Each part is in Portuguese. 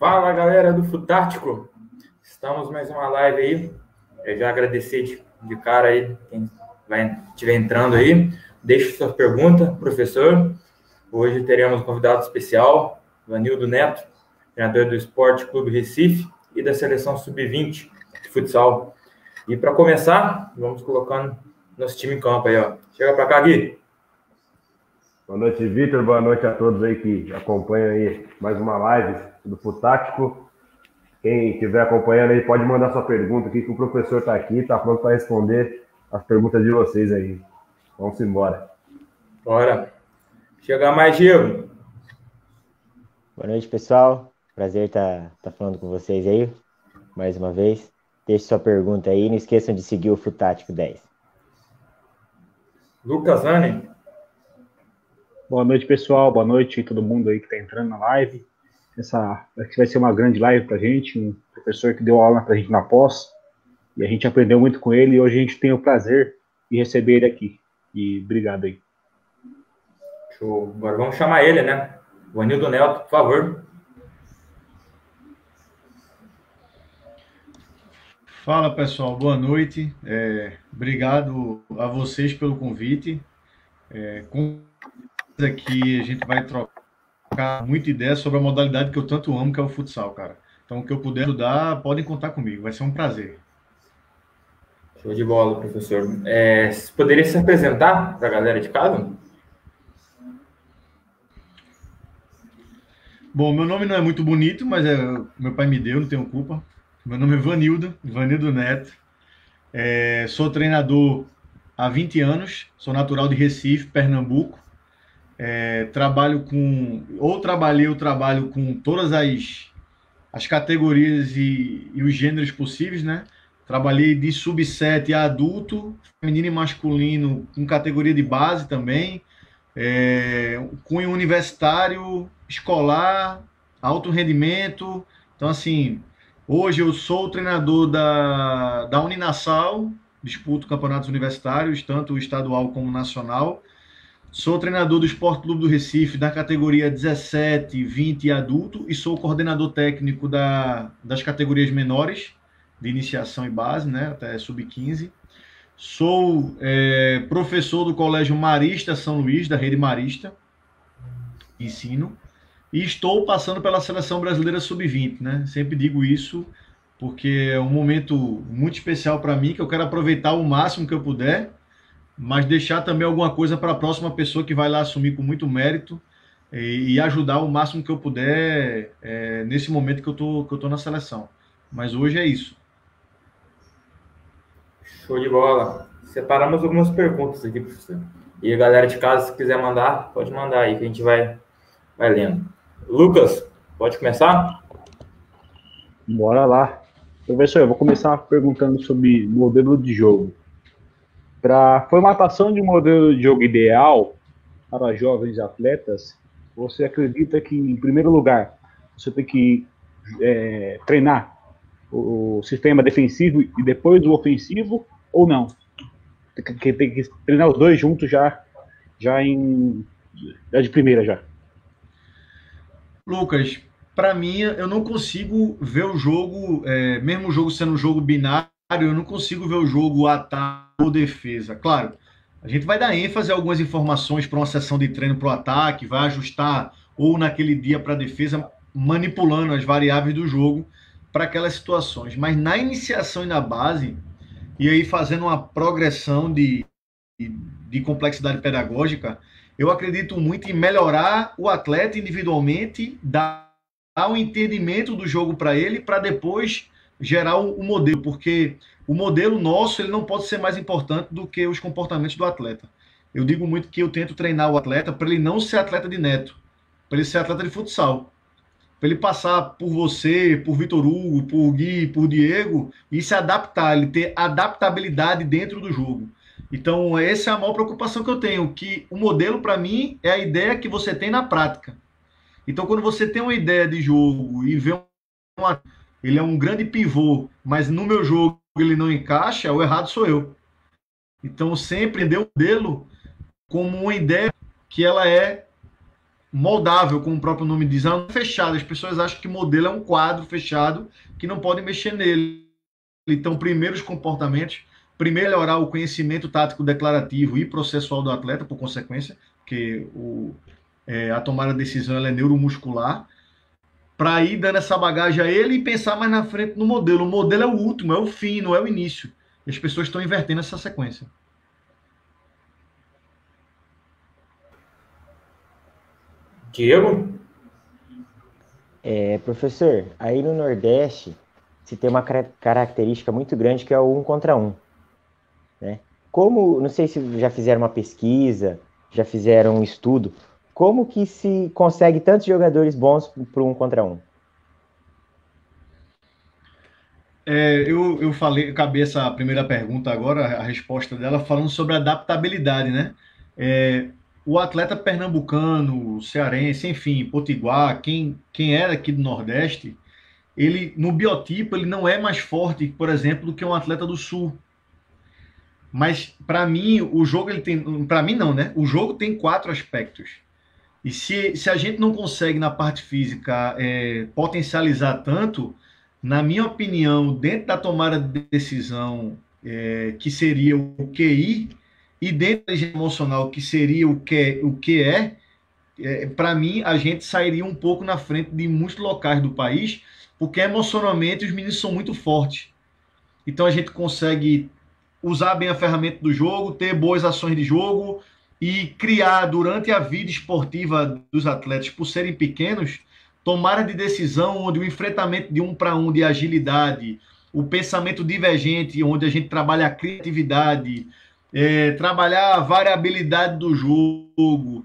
Fala, galera do Futático. Estamos mais uma live aí. Eu já agradecer de cara aí quem estiver entrando aí. Deixe sua pergunta, professor. Hoje teremos um convidado especial, Vanildo Neto, treinador do Esporte Clube Recife e da Seleção Sub-20 de futsal. E para começar, vamos colocando nosso time em campo aí, ó. Chega para cá, Gui. Boa noite, Vitor. Boa noite a todos aí que acompanham aí mais uma live do Futático. Quem estiver acompanhando aí pode mandar sua pergunta aqui, que o professor está aqui, está pronto para responder as perguntas de vocês aí. Vamos embora. Bora. Chega mais, Diego. Boa noite, pessoal. Prazer estar falando com vocês aí, mais uma vez. Deixe sua pergunta aí, não esqueçam de seguir o Futático 10. Lucas Anne. Boa noite, pessoal. Boa noite a todo mundo aí que está entrando na live. Essa aqui vai ser uma grande live para a gente. Um professor que deu aula para a gente na pós. E a gente aprendeu muito com ele. E hoje a gente tem o prazer de receber ele aqui. E obrigado aí. Show. Agora vamos chamar ele, né? Vanildo Neto, por favor. Fala, pessoal. Boa noite. Obrigado a vocês pelo convite. Aqui a gente vai trocar muita ideia sobre a modalidade que eu tanto amo, que é o futsal, cara. Então, o que eu puder ajudar, podem contar comigo. Vai ser um prazer. Show de bola, professor. Poderia se apresentar para a galera de casa? Bom, meu nome não é muito bonito, mas meu pai me deu, não tenho culpa. Meu nome é Vanildo Neto. Sou treinador há 20 anos, sou natural de Recife, Pernambuco. Trabalho com todas as categorias e os gêneros possíveis, né? Trabalhei de sub-7 a adulto, feminino e masculino, com categoria de base também, cunho universitário, escolar, alto rendimento. Então, assim, hoje eu sou treinador da Uninassal, disputo campeonatos universitários, tanto estadual como nacional. Sou treinador do Esporte Clube do Recife, da categoria 17, 20 e adulto, e sou coordenador técnico das categorias menores, de iniciação e base, né, até sub-15. Sou professor do Colégio Marista São Luís, da Rede Marista, ensino, e estou passando pela Seleção Brasileira Sub-20, né? Sempre digo isso porque é um momento muito especial para mim, que eu quero aproveitar o máximo que eu puder, mas deixar também alguma coisa para a próxima pessoa que vai lá assumir com muito mérito e ajudar o máximo que eu puder nesse momento que eu tô na seleção. Mas hoje é isso. Show de bola. Separamos algumas perguntas aqui, professor. E a galera de casa, se quiser mandar, pode mandar aí, que a gente vai lendo. Lucas, pode começar? Bora lá. Professor, eu vou começar perguntando sobre modelo de jogo. Para a formatação de um modelo de jogo ideal para jovens atletas, você acredita que, em primeiro lugar, você tem que treinar o sistema defensivo e depois o ofensivo, ou não? Tem que treinar os dois juntos já de primeira já. Lucas, para mim, eu não consigo ver o jogo, mesmo o jogo sendo um jogo binário, eu não consigo ver o jogo ataque ou defesa. Claro, a gente vai dar ênfase a algumas informações para uma sessão de treino para o ataque, vai ajustar ou naquele dia para a defesa, manipulando as variáveis do jogo para aquelas situações. Mas na iniciação e na base, e aí fazendo uma progressão de complexidade pedagógica, eu acredito muito em melhorar o atleta individualmente, dar um entendimento do jogo para ele, para depois gerar o modelo, porque o modelo nosso ele não pode ser mais importante do que os comportamentos do atleta. Eu digo muito que eu tento treinar o atleta para ele não ser atleta de neto, para ele ser atleta de futsal, para ele passar por você, por Vitor Hugo, por Gui, por Diego, e se adaptar, ele ter adaptabilidade dentro do jogo. Então, essa é a maior preocupação que eu tenho, que o modelo, para mim, é a ideia que você tem na prática. Então, quando você tem uma ideia de jogo e vê ele é um grande pivô, mas no meu jogo ele não encaixa, o errado sou eu. Então, sempre deu o modelo como uma ideia que ela é moldável, como o próprio nome diz, ela não é fechada. As pessoas acham que modelo é um quadro fechado que não podem mexer nele. Então, primeiro os comportamentos, primeiro melhorar o conhecimento tático declarativo e processual do atleta, por consequência, porque a tomada de decisão ela é neuromuscular, para ir dando essa bagagem a ele e pensar mais na frente no modelo. O modelo é o último, é o fim, não é o início. E as pessoas estão invertendo essa sequência. Diego? Professor, aí no Nordeste se tem uma característica muito grande que é o 1 contra 1, né? Como, não sei se já fizeram uma pesquisa, já fizeram um estudo, como que se consegue tantos jogadores bons para 1 contra 1? Eu acabei essa primeira pergunta agora, a resposta dela, falando sobre adaptabilidade, né? O atleta pernambucano, cearense, enfim, potiguar, quem era aqui do Nordeste, ele, no biotipo, ele não é mais forte, por exemplo, do que um atleta do Sul. Mas, para mim, o jogo, ele tem... Para mim, não, né? O jogo tem 4 aspectos. E se a gente não consegue, na parte física, potencializar tanto, na minha opinião, dentro da tomada de decisão, que seria o QI, e dentro da emocional, que seria o que para mim, a gente sairia um pouco na frente de muitos locais do país, porque emocionalmente os meninos são muito fortes. Então a gente consegue usar bem a ferramenta do jogo, ter boas ações de jogo e criar durante a vida esportiva dos atletas, por serem pequenos, tomada de decisão onde o enfrentamento de 1 para 1 de agilidade, o pensamento divergente, onde a gente trabalha a criatividade, trabalhar a variabilidade do jogo,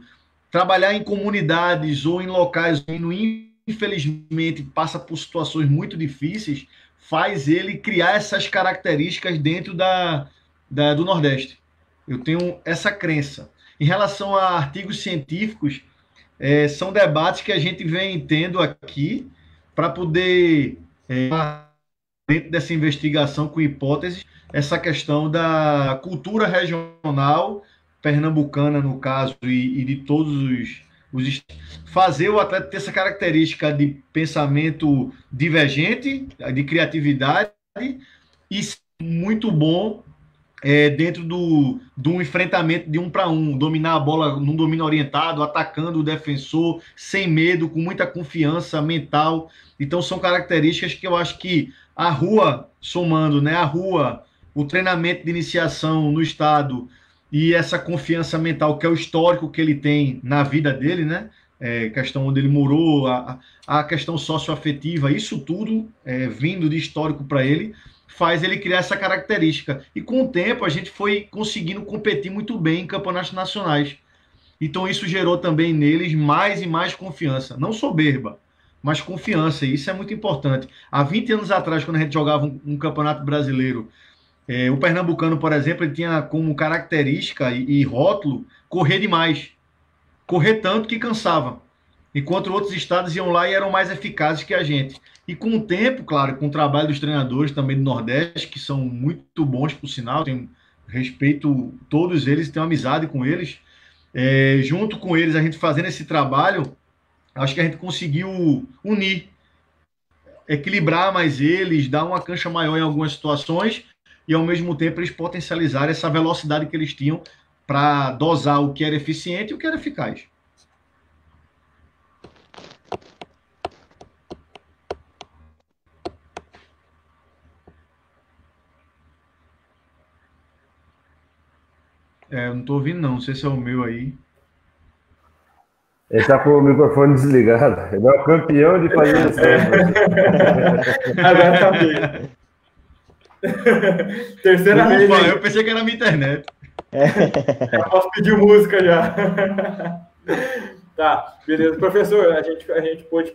trabalhar em comunidades ou em locais onde, infelizmente, passa por situações muito difíceis, faz ele criar essas características dentro do Nordeste. Eu tenho essa crença. Em relação a artigos científicos, são debates que a gente vem tendo aqui para poder, dentro dessa investigação com hipóteses, essa questão da cultura regional, pernambucana no caso, e de todos os fazer o atleta ter essa característica de pensamento divergente, de criatividade, e muito bom dentro do enfrentamento de 1 para 1, dominar a bola num domínio orientado, atacando o defensor, sem medo, com muita confiança mental. Então são características que eu acho que a rua, somando, né, a rua, o treinamento de iniciação no estado e essa confiança mental, que é o histórico que ele tem na vida dele, né, questão onde ele morou, a questão socioafetiva, isso tudo vindo de histórico para ele, faz ele criar essa característica. E com o tempo a gente foi conseguindo competir muito bem em campeonatos nacionais. Então isso gerou também neles mais e mais confiança. Não soberba, mas confiança. E isso é muito importante. Há 20 anos atrás, quando a gente jogava um campeonato brasileiro, o pernambucano, por exemplo, ele tinha como característica e rótulo correr demais. Correr tanto que cansava. Enquanto outros estados iam lá e eram mais eficazes que a gente. E com o tempo, claro, com o trabalho dos treinadores também do Nordeste, que são muito bons, por sinal, tenho respeito todos eles, tenho amizade com eles. Junto com eles, a gente fazendo esse trabalho, acho que a gente conseguiu unir, equilibrar mais eles, dar uma cancha maior em algumas situações e, ao mesmo tempo, eles potencializarem essa velocidade que eles tinham para dosar o que era eficiente e o que era eficaz. Eu não estou ouvindo, não sei se é o meu aí. Ele está com o microfone desligado. Ele é o campeão de fazer isso. Agora tá bem. Terceira vez. Eu pensei que era a minha internet. Já posso pedir música já. Tá, beleza. Professor, a gente pôde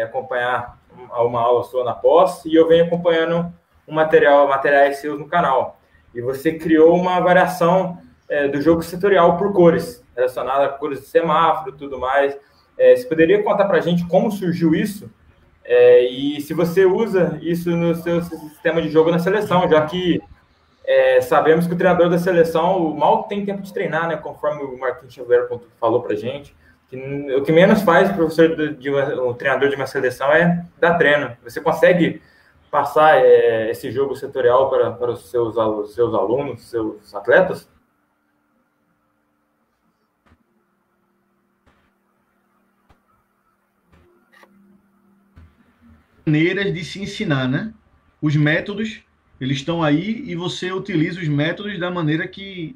acompanhar uma aula sua na pós e eu venho acompanhando materiais seus no canal. E você criou uma variação do jogo setorial por cores, relacionada a cores de semáforo e tudo mais. Você poderia contar para a gente como surgiu isso? E se você usa isso no seu sistema de jogo na seleção, já que sabemos que o treinador da seleção mal tem tempo de treinar, né? Conforme o Marquinhos Xavier falou para a gente. O que menos faz o treinador de uma seleção é dar treino. Você consegue passar esse jogo setorial para os seus alunos, seus atletas? Maneiras de se ensinar, né? Os métodos, eles estão aí e você utiliza os métodos da maneira que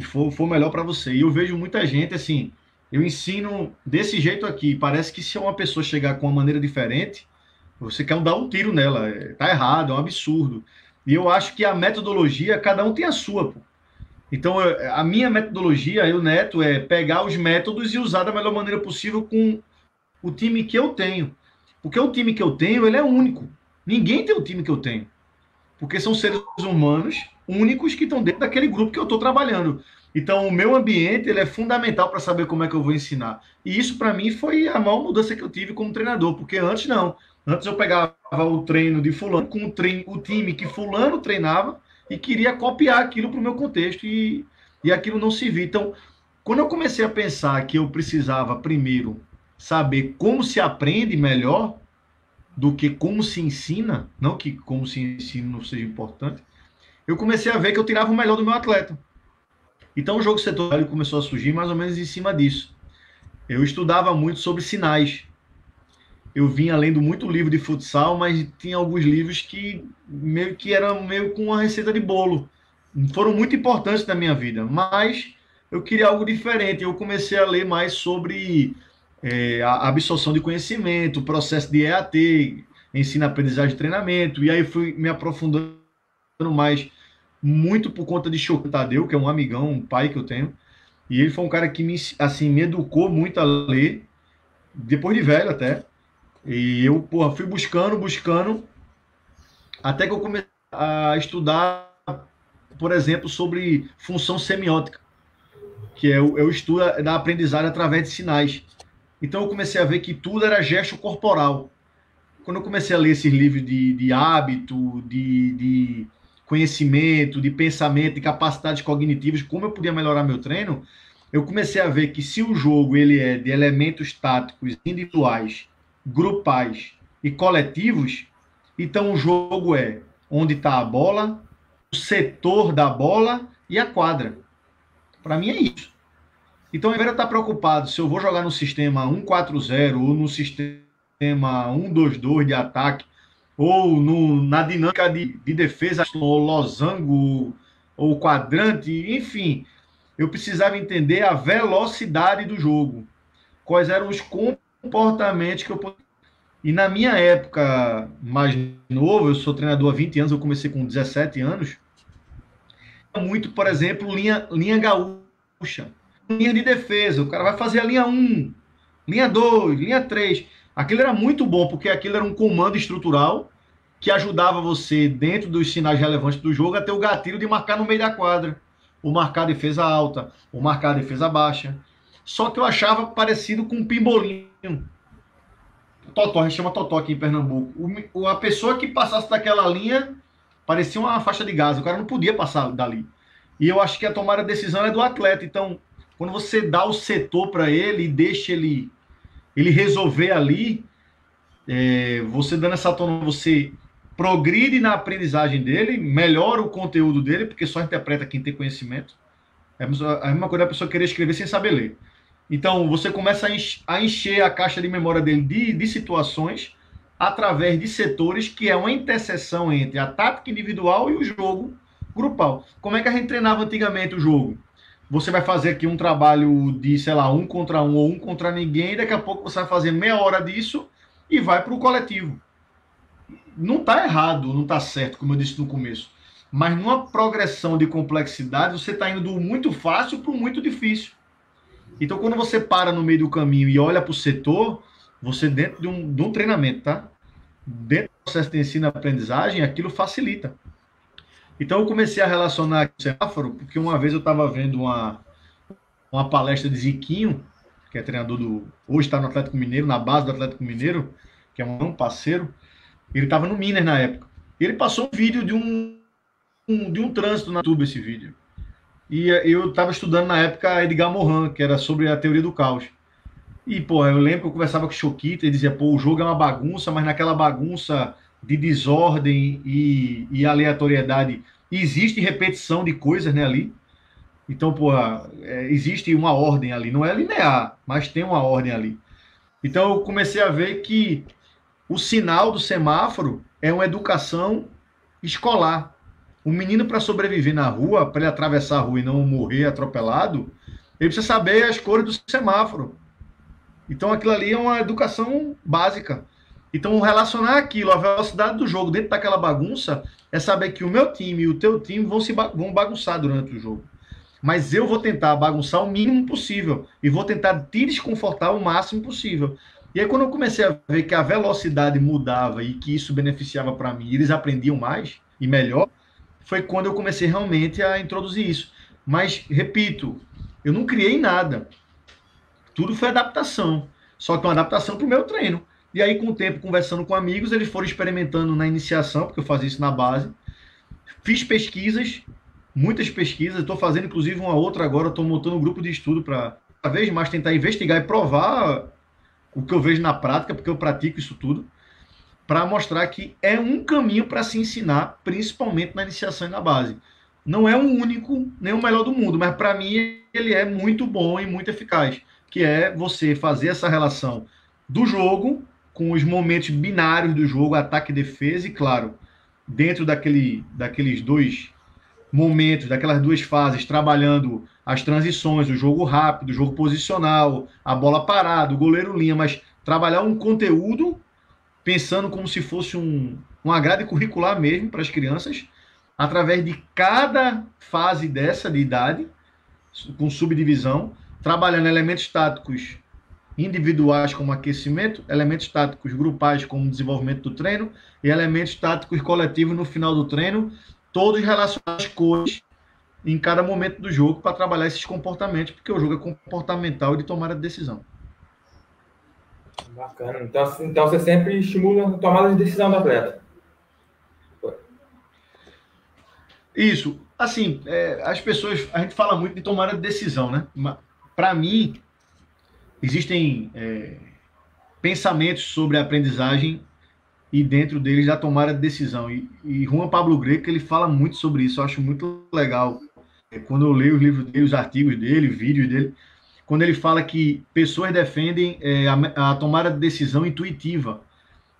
for melhor para você. E eu vejo muita gente assim, eu ensino desse jeito aqui, parece que se uma pessoa chegar com uma maneira diferente, você quer dar um tiro nela, tá errado, é um absurdo. E eu acho que a metodologia, cada um tem a sua, pô. Então, a minha metodologia, eu, Neto, é pegar os métodos e usar da melhor maneira possível com o time que eu tenho. Porque o time que eu tenho, ele é único. Ninguém tem o time que eu tenho. Porque são seres humanos únicos que estão dentro daquele grupo que eu estou trabalhando. Então, o meu ambiente ele é fundamental para saber como é que eu vou ensinar. E isso, para mim, foi a maior mudança que eu tive como treinador. Porque antes, não. Antes eu pegava o treino de fulano com o time que fulano treinava e queria copiar aquilo para o meu contexto. E aquilo não se via. Então, quando eu comecei a pensar que eu precisava, primeiro, saber como se aprende melhor do que como se ensina, não que como se ensina não seja importante, eu comecei a ver que eu tirava o melhor do meu atleta. Então o jogo setorial começou a surgir mais ou menos em cima disso. Eu estudava muito sobre sinais. Eu vinha lendo muito livro de futsal, mas tinha alguns livros que eram meio com uma receita de bolo. Foram muito importantes na minha vida, mas eu queria algo diferente. Eu comecei a ler mais sobre a absorção de conhecimento, processo de EAT, ensino, aprendizagem e treinamento, e aí fui me aprofundando mais, muito por conta de Choco Tadeu, que é um amigão, um pai que eu tenho, e ele foi um cara que me educou muito a ler, depois de velho até, e eu, fui buscando, até que eu comecei a estudar, por exemplo, sobre função semiótica, que é o estudo da aprendizagem através de sinais. Então eu comecei a ver que tudo era gesto corporal. Quando eu comecei a ler esses livros de hábito, de conhecimento, de pensamento, de capacidades cognitivas, como eu podia melhorar meu treino, eu comecei a ver que se o jogo ele é de elementos táticos individuais, grupais e coletivos, então o jogo é onde está a bola, o setor da bola e a quadra. Para mim é isso. Então, ao invés de eu estar preocupado se eu vou jogar no sistema 1-4-0 ou no sistema 1-2-2 de ataque, ou na dinâmica de defesa, ou losango, ou quadrante, enfim, eu precisava entender a velocidade do jogo. Quais eram os comportamentos que eu podia. E na minha época mais novo, eu sou treinador há 20 anos, eu comecei com 17 anos, muito, por exemplo, linha gaúcha. Linha de defesa, o cara vai fazer a linha 1, linha 2, linha 3. Aquilo era muito bom, porque aquilo era um comando estrutural que ajudava você, dentro dos sinais relevantes do jogo, a ter o gatilho de marcar no meio da quadra, ou marcar a defesa alta, ou marcar a defesa baixa. Só que eu achava parecido com um pimbolinho. Totó, a gente chama totó aqui em Pernambuco. A pessoa que passasse daquela linha parecia uma faixa de gás, o cara não podia passar dali. E eu acho que a tomada de decisão é do atleta, então quando você dá o setor para ele e deixa ele resolver ali, você dando essa autonomia, você progride na aprendizagem dele, melhora o conteúdo dele, porque só interpreta quem tem conhecimento. É a mesma coisa da pessoa querer escrever sem saber ler. Então, você começa a encher a caixa de memória dele de situações através de setores, que é uma interseção entre a tática individual e o jogo grupal. Como é que a gente treinava antigamente o jogo? Você vai fazer aqui um trabalho de, sei lá, 1 contra 1 ou 1 contra ninguém, e daqui a pouco você vai fazer meia hora disso e vai para o coletivo. Não está errado, não está certo, como eu disse no começo. Mas numa progressão de complexidade, você está indo do muito fácil para o muito difícil. Então, quando você para no meio do caminho e olha para o setor, você dentro de um treinamento, tá? Dentro do processo de ensino e aprendizagem, aquilo facilita. Então, eu comecei a relacionar com o semáforo, porque uma vez eu estava vendo uma palestra de Ziquinho, que é treinador hoje está no Atlético Mineiro, na base do Atlético Mineiro, que é um parceiro. Ele estava no Minas na época. Ele passou um vídeo de um trânsito na YouTube, esse vídeo. E eu estava estudando na época Edgar Morin, que era sobre a teoria do caos. E, pô, eu lembro que eu conversava com o Choquita e dizia, pô, o jogo é uma bagunça, mas naquela bagunça de desordem e aleatoriedade existe repetição de coisas, né, ali. Então, pô, existe uma ordem ali. Não é linear, mas tem uma ordem ali. Então, eu comecei a ver que o sinal do semáforo é uma educação escolar. O menino, para sobreviver na rua, para ele atravessar a rua e não morrer atropelado, ele precisa saber as cores do semáforo. Então, aquilo ali é uma educação básica. Então, relacionar aquilo, a velocidade do jogo dentro daquela bagunça, é saber que o meu time e o teu time vão bagunçar durante o jogo. Mas eu vou tentar bagunçar o mínimo possível e vou tentar te desconfortar o máximo possível. E aí, quando eu comecei a ver que a velocidade mudava e que isso beneficiava para mim, eles aprendiam mais e melhor, foi quando eu comecei realmente a introduzir isso. Mas, repito, eu não criei nada. Tudo foi adaptação. Só que uma adaptação para o meu treino. E aí, com o tempo, conversando com amigos, eles foram experimentando na iniciação, porque eu fazia isso na base. Fiz pesquisas, muitas pesquisas. Estou fazendo, inclusive, uma outra agora. Estou montando um grupo de estudo para, cada vez mais, tentar investigar e provar o que eu vejo na prática, porque eu pratico isso tudo, para mostrar que é um caminho para se ensinar, principalmente na iniciação e na base. Não é o único, nem o melhor do mundo, mas para mim ele é muito bom e muito eficaz, que é você fazer essa relação do jogo com os momentos binários do jogo, ataque e defesa, e claro, dentro daqueles dois momentos, daquelas duas fases, trabalhando as transições, o jogo rápido, o jogo posicional, a bola parada, o goleiro linha, mas trabalhar um conteúdo pensando como se fosse uma grade curricular mesmo para as crianças, através de cada fase dessa de idade, com subdivisão, trabalhando elementos táticos individuais como aquecimento, elementos táticos grupais como desenvolvimento do treino e elementos táticos coletivos no final do treino, todos relacionados às cores em cada momento do jogo para trabalhar esses comportamentos, porque o jogo é comportamental e de tomada de decisão. Bacana. Então você sempre estimula a tomada de decisão do atleta. Isso. Assim, as pessoas, a gente fala muito de tomada de decisão, né? Para mim, existem pensamentos sobre a aprendizagem e dentro deles da tomada de decisão. E Juan Pablo Greco, ele fala muito sobre isso, eu acho muito legal. Quando eu leio os livros dele, os artigos dele, vídeos dele, quando ele fala que pessoas defendem a tomada de decisão intuitiva,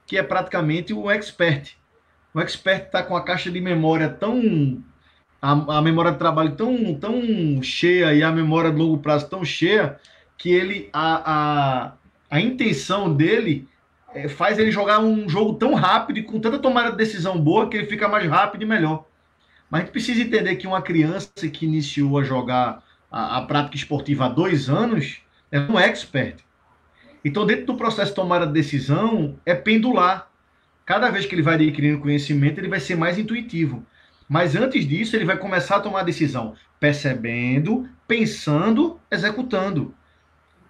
que é praticamente o expert. O expert está com a caixa de memória tão... A memória de trabalho tão cheia e a memória de longo prazo tão cheia, que ele a intenção dele faz ele jogar um jogo tão rápido e com tanta tomada de decisão boa que ele fica mais rápido e melhor. Mas a gente precisa entender que uma criança que iniciou a jogar a prática esportiva há 2 anos é um expert. Então, dentro do processo de tomada de decisão, é pendular. Cada vez que ele vai adquirindo conhecimento, ele vai ser mais intuitivo. Mas antes disso, ele vai começar a tomar a decisão percebendo, pensando, executando.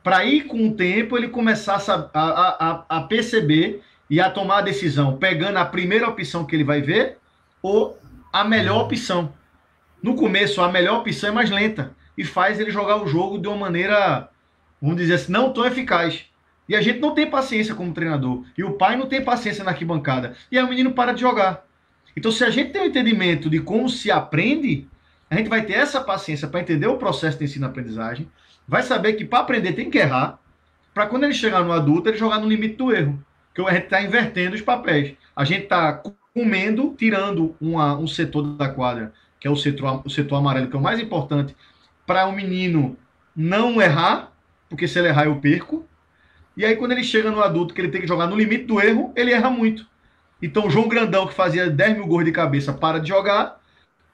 Para ir com o tempo, ele começar a perceber e a tomar a decisão, pegando a primeira opção que ele vai ver ou a melhor opção. No começo, a melhor opção é mais lenta e faz ele jogar o jogo de uma maneira, vamos dizer assim, não tão eficaz. E a gente não tem paciência como treinador. E o pai não tem paciência na arquibancada. E aí o menino para de jogar. Então, se a gente tem um entendimento de como se aprende, a gente vai ter essa paciência para entender o processo de ensino-aprendizagem, vai saber que para aprender tem que errar, para quando ele chegar no adulto, ele jogar no limite do erro. Porque a gente está invertendo os papéis. A gente está comendo, tirando um setor da quadra, que é o setor amarelo, que é o mais importante, para o menino não errar, porque se ele errar eu perco. E aí quando ele chega no adulto, que ele tem que jogar no limite do erro, ele erra muito. Então o João Grandão, que fazia 10 mil gols de cabeça, para de jogar,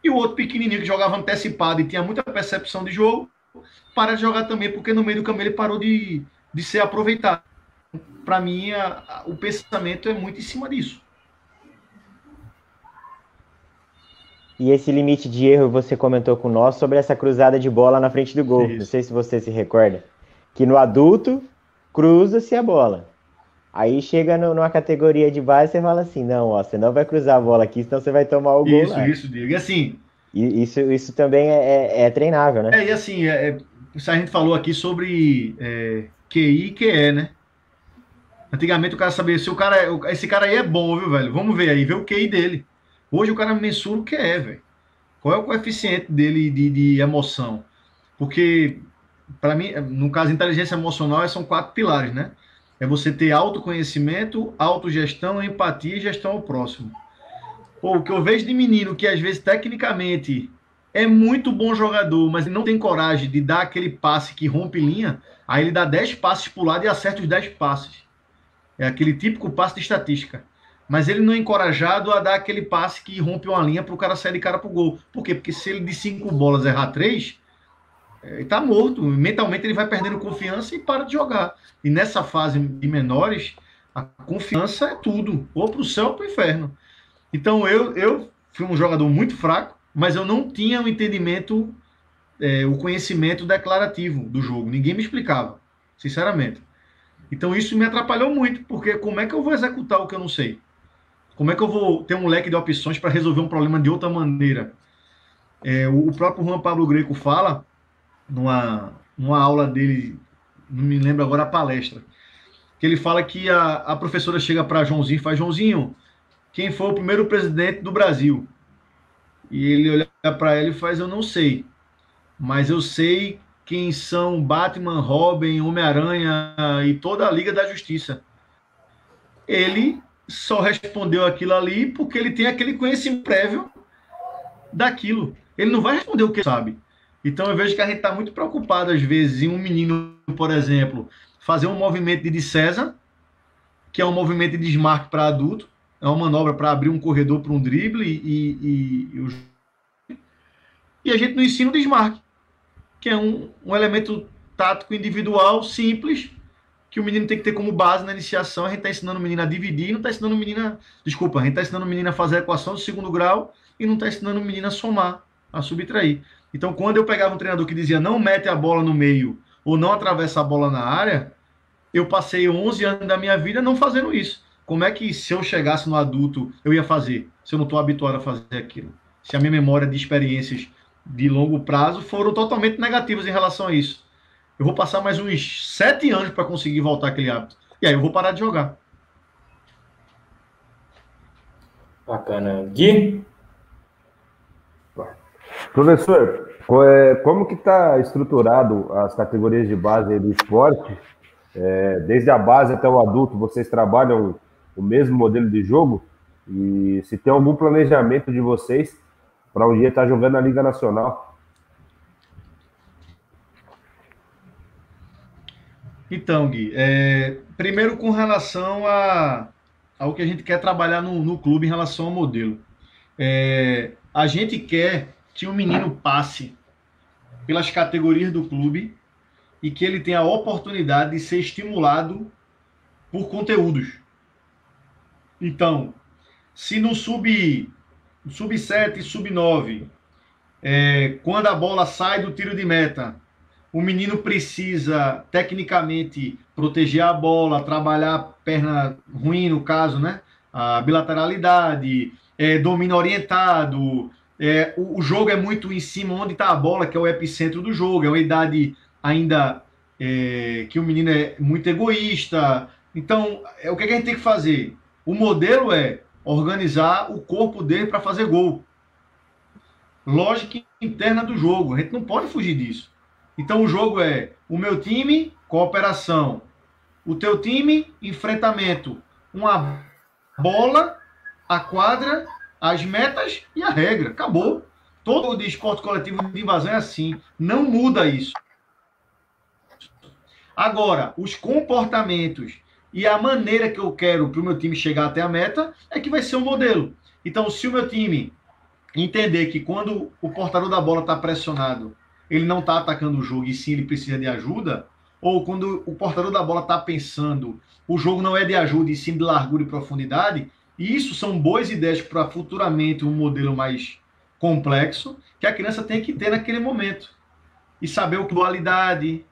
e o outro pequenininho que jogava antecipado e tinha muita percepção de jogo, para de jogar também, porque no meio do caminho ele parou de ser aproveitado. Para mim, o pensamento é muito em cima disso. E esse limite de erro você comentou com nós sobre essa cruzada de bola na frente do gol. Isso. Não sei se você se recorda. Que no adulto, cruza-se a bola. Aí chega numa categoria de base, você fala assim, não, ó, você não vai cruzar a bola aqui, senão você vai tomar o gol lá. Isso, Diego. E assim... Isso também é treinável, né? E assim, se a gente falou aqui sobre QI e QE, né? Antigamente o cara sabia se esse cara aí é bom, viu, velho? Vamos ver aí, ver o QI dele. Hoje o cara mensura o QE, velho. Qual é o coeficiente dele de emoção? Porque, para mim, no caso, inteligência emocional são 4 pilares, né? É você ter autoconhecimento, autogestão, empatia e gestão ao próximo. Pô, o que eu vejo de menino que, às vezes, tecnicamente é muito bom jogador, mas não tem coragem de dar aquele passe que rompe linha, aí ele dá 10 passes pro lado e acerta os 10 passes. É aquele típico passe de estatística. Mas ele não é encorajado a dar aquele passe que rompe uma linha para o cara sair de cara pro gol. Por quê? Porque se ele de 5 bolas errar 3, ele tá morto. Mentalmente ele vai perdendo confiança e para de jogar. E nessa fase de menores, a confiança é tudo. Ou pro céu ou pro inferno. Então eu fui um jogador muito fraco, mas eu não tinha o entendimento, o conhecimento declarativo do jogo. Ninguém me explicava, sinceramente. Então isso me atrapalhou muito, porque como é que eu vou executar o que eu não sei? Como é que eu vou ter um leque de opções para resolver um problema de outra maneira? O próprio Juan Pablo Greco fala, numa aula dele, não me lembro agora a palestra, que ele fala que a professora chega para Joãozinho e faz: Joãozinho, quem foi o primeiro presidente do Brasil? E ele olha para ela e faz: eu não sei, mas eu sei quem são Batman, Robin, Homem-Aranha e toda a Liga da Justiça. Ele só respondeu aquilo ali porque ele tem aquele conhecimento prévio daquilo. Ele não vai responder o que sabe. Então eu vejo que a gente está muito preocupado, às vezes, em um menino, por exemplo, fazer um movimento de César, que é um movimento de desmarque para adulto, é uma manobra para abrir um corredor para um drible e a gente não ensina o desmarque, que é um elemento tático individual simples, que o menino tem que ter como base na iniciação. A gente está ensinando o menino a dividir, não está ensinando o menino a gente está ensinando o menino a fazer a equação do segundo grau e não está ensinando o menino a somar, a subtrair. Então, quando eu pegava um treinador que dizia não mete a bola no meio ou não atravessa a bola na área, eu passei 11 anos da minha vida não fazendo isso. Como é que, se eu chegasse no adulto, eu ia fazer, se eu não estou habituado a fazer aquilo? Se a minha memória de experiências de longo prazo foram totalmente negativas em relação a isso. Eu vou passar mais uns 7 anos para conseguir voltar àquele hábito. E aí eu vou parar de jogar. Bacana. Gui? Professor, como que está estruturado as categorias de base do esporte? Desde a base até o adulto, vocês trabalham o mesmo modelo de jogo? E se tem algum planejamento de vocês para um dia estar jogando na Liga Nacional? Então, Gui, primeiro com relação ao que a gente quer trabalhar no clube em relação ao modelo. A gente quer que o menino passe pelas categorias do clube e que ele tenha a oportunidade de ser estimulado por conteúdos. Então, se no sub-7 e sub-9, quando a bola sai do tiro de meta, o menino precisa, tecnicamente, proteger a bola, trabalhar a perna ruim, no caso, né? A bilateralidade, domínio orientado. O jogo é muito em cima, onde está a bola, que é o epicentro do jogo. É uma idade ainda que o menino é muito egoísta. Então, o que a gente tem que fazer? O modelo é organizar o corpo dele para fazer gol. Lógica interna do jogo. A gente não pode fugir disso. Então o jogo é o meu time, cooperação. O teu time, enfrentamento. Uma bola, a quadra, as metas e a regra. Acabou. Todo de esporte coletivo de invasão é assim. Não muda isso. Agora, os comportamentos e a maneira que eu quero para o meu time chegar até a meta é que vai ser o modelo. Então, se o meu time entender que quando o portador da bola está pressionado, ele não está atacando o jogo e sim ele precisa de ajuda, ou quando o portador da bola está pensando, o jogo não é de ajuda e sim de largura e profundidade, e isso são boas ideias para futuramente um modelo mais complexo que a criança tem que ter naquele momento. E saber o que é dualidade,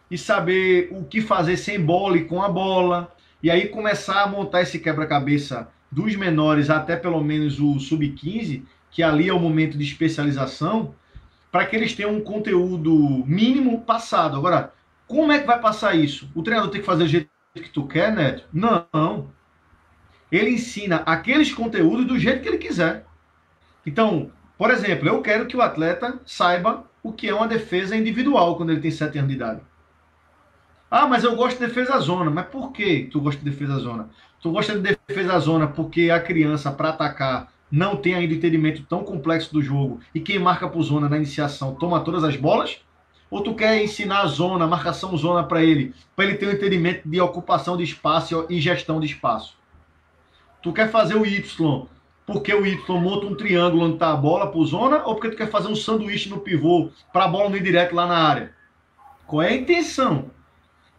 e saber o que fazer sem bola e com a bola, e aí começar a montar esse quebra-cabeça dos menores até pelo menos o sub-15, que ali é o momento de especialização, para que eles tenham um conteúdo mínimo passado. Agora, Como é que vai passar isso? O treinador tem que fazer do jeito que tu quer, Neto? Não. Ele ensina aqueles conteúdos do jeito que ele quiser. Então, por exemplo, eu quero que o atleta saiba o que é uma defesa individual quando ele tem 7 anos de idade. Ah, mas eu gosto de defesa zona. Mas por que tu gosta de defesa zona? Tu gosta de defesa zona porque a criança, para atacar, não tem ainda entendimento tão complexo do jogo e quem marca por zona na iniciação toma todas as bolas? Ou tu quer ensinar a zona, a marcação zona para ele ter um entendimento de ocupação de espaço e gestão de espaço? Tu quer fazer o Y porque o Y monta um triângulo onde está a bola por zona ou porque tu quer fazer um sanduíche no pivô para a bola não ir direto lá na área? Qual é a intenção?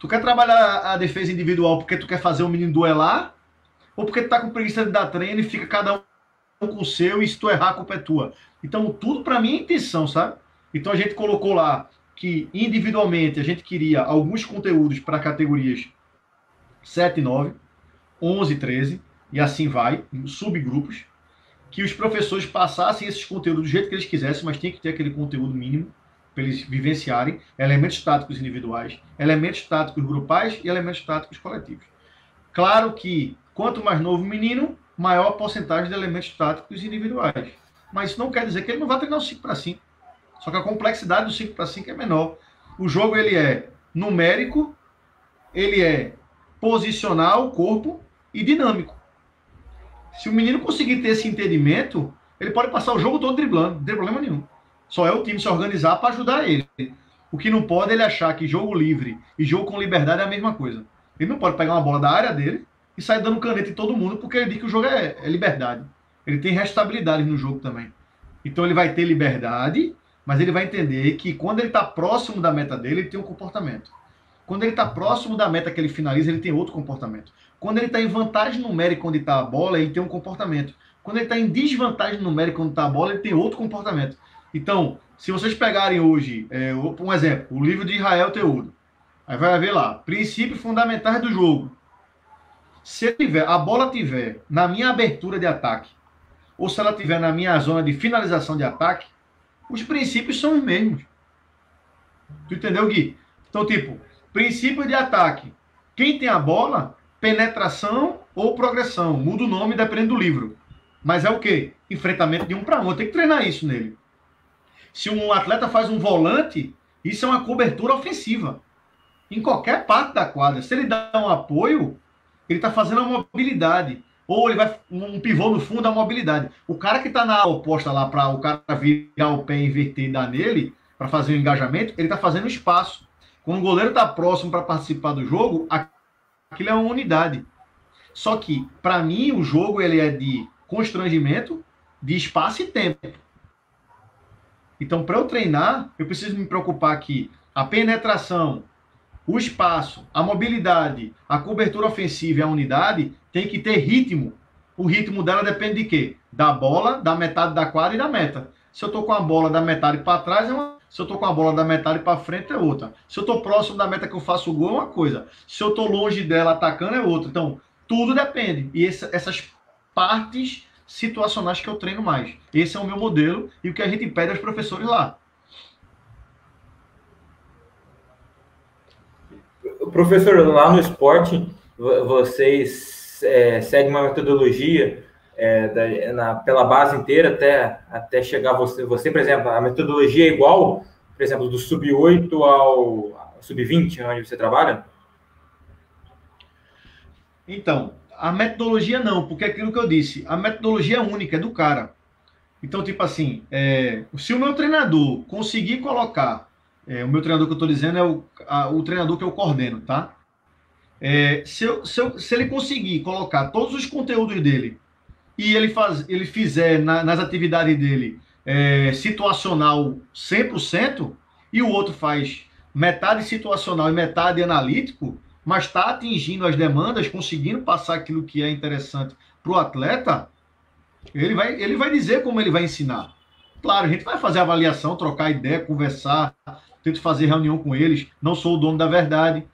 Tu quer trabalhar a defesa individual porque tu quer fazer o menino duelar? Ou porque tu tá com preguiça de dar treino e fica cada um com o seu e se tu errar a culpa é tua? Então tudo para mim é intenção, sabe? Então a gente colocou lá que individualmente a gente queria alguns conteúdos para categorias 7, 9, 11, 13 e assim vai, subgrupos, que os professores passassem esses conteúdos do jeito que eles quisessem, mas tinha que ter aquele conteúdo mínimo para eles vivenciarem elementos táticos individuais, elementos táticos grupais e elementos táticos coletivos. Claro que quanto mais novo o menino, maior a porcentagem de elementos táticos individuais. Mas isso não quer dizer que ele não vai treinar o 5 para 5. Só que a complexidade do 5 para 5 é menor. O jogo ele é numérico, ele é posicional, corpo e dinâmico. Se o menino conseguir ter esse entendimento, ele pode passar o jogo todo driblando, não tem problema nenhum. Só é o time se organizar para ajudar ele. O que não pode é ele achar que jogo livre e jogo com liberdade é a mesma coisa. Ele não pode pegar uma bola da área dele e sair dando caneta em todo mundo porque ele diz que o jogo é liberdade. Ele tem restabilidade no jogo também. Então ele vai ter liberdade, mas ele vai entender que quando ele está próximo da meta dele, ele tem um comportamento. Quando ele está próximo da meta que ele finaliza, ele tem outro comportamento. Quando ele está em vantagem numérica onde está a bola, ele tem um comportamento. Quando ele está em desvantagem numérica onde está a bola, ele tem outro comportamento. Então, se vocês pegarem hoje, um exemplo, o livro de Israel Teudo, aí vai ver lá, princípios fundamentais do jogo. Se a bola tiver na minha abertura de ataque, ou se ela tiver na minha zona de finalização de ataque, os princípios são os mesmos. Tu entendeu, Gui? Então, tipo, princípio de ataque. Quem tem a bola, penetração ou progressão. Muda o nome dependendo do livro. Mas é o quê? Enfrentamento de 1 para 1. Tem que treinar isso nele. Se um atleta faz um volante, isso é uma cobertura ofensiva. Em qualquer parte da quadra. Se ele dá um apoio, ele está fazendo a mobilidade. Ou ele vai um pivô no fundo da mobilidade. O cara que está na ala oposta lá para o cara virar o pé, inverter e dar nele, para fazer o engajamento, ele está fazendo espaço. Quando o goleiro está próximo para participar do jogo, aquilo é uma unidade. Só que, para mim, o jogo ele é de constrangimento, de espaço e tempo. Então, para eu treinar, eu preciso me preocupar que a penetração, o espaço, a mobilidade, a cobertura ofensiva e a unidade tem que ter ritmo. O ritmo dela depende de quê? Da bola, da metade da quadra e da meta. Se eu estou com a bola da metade para trás, é uma. Se eu estou com a bola da metade para frente, é outra. Se eu estou próximo da meta que eu faço o gol, é uma coisa. Se eu estou longe dela atacando, é outra. Então, tudo depende. E essas partes situacionais que eu treino mais. Esse é o meu modelo e o que a gente pede aos professores lá. Professor, lá no esporte, vocês seguem uma metodologia pela base inteira até chegar você, por exemplo, a metodologia é igual, por exemplo, do sub-8 ao sub-20, onde você trabalha? Então, a metodologia não, porque é aquilo que eu disse, a metodologia é única, é do cara. Então, tipo assim, se o meu treinador conseguir colocar, o meu treinador que eu estou dizendo é o treinador que eu coordeno, tá? Se ele conseguir colocar todos os conteúdos dele e ele fizer nas atividades dele situacional 100%, e o outro faz metade situacional e metade analítico, mas está atingindo as demandas, conseguindo passar aquilo que é interessante para o atleta, ele vai dizer como ele vai ensinar. Claro, a gente vai fazer avaliação, trocar ideia, conversar, tento fazer reunião com eles, não sou o dono da verdade.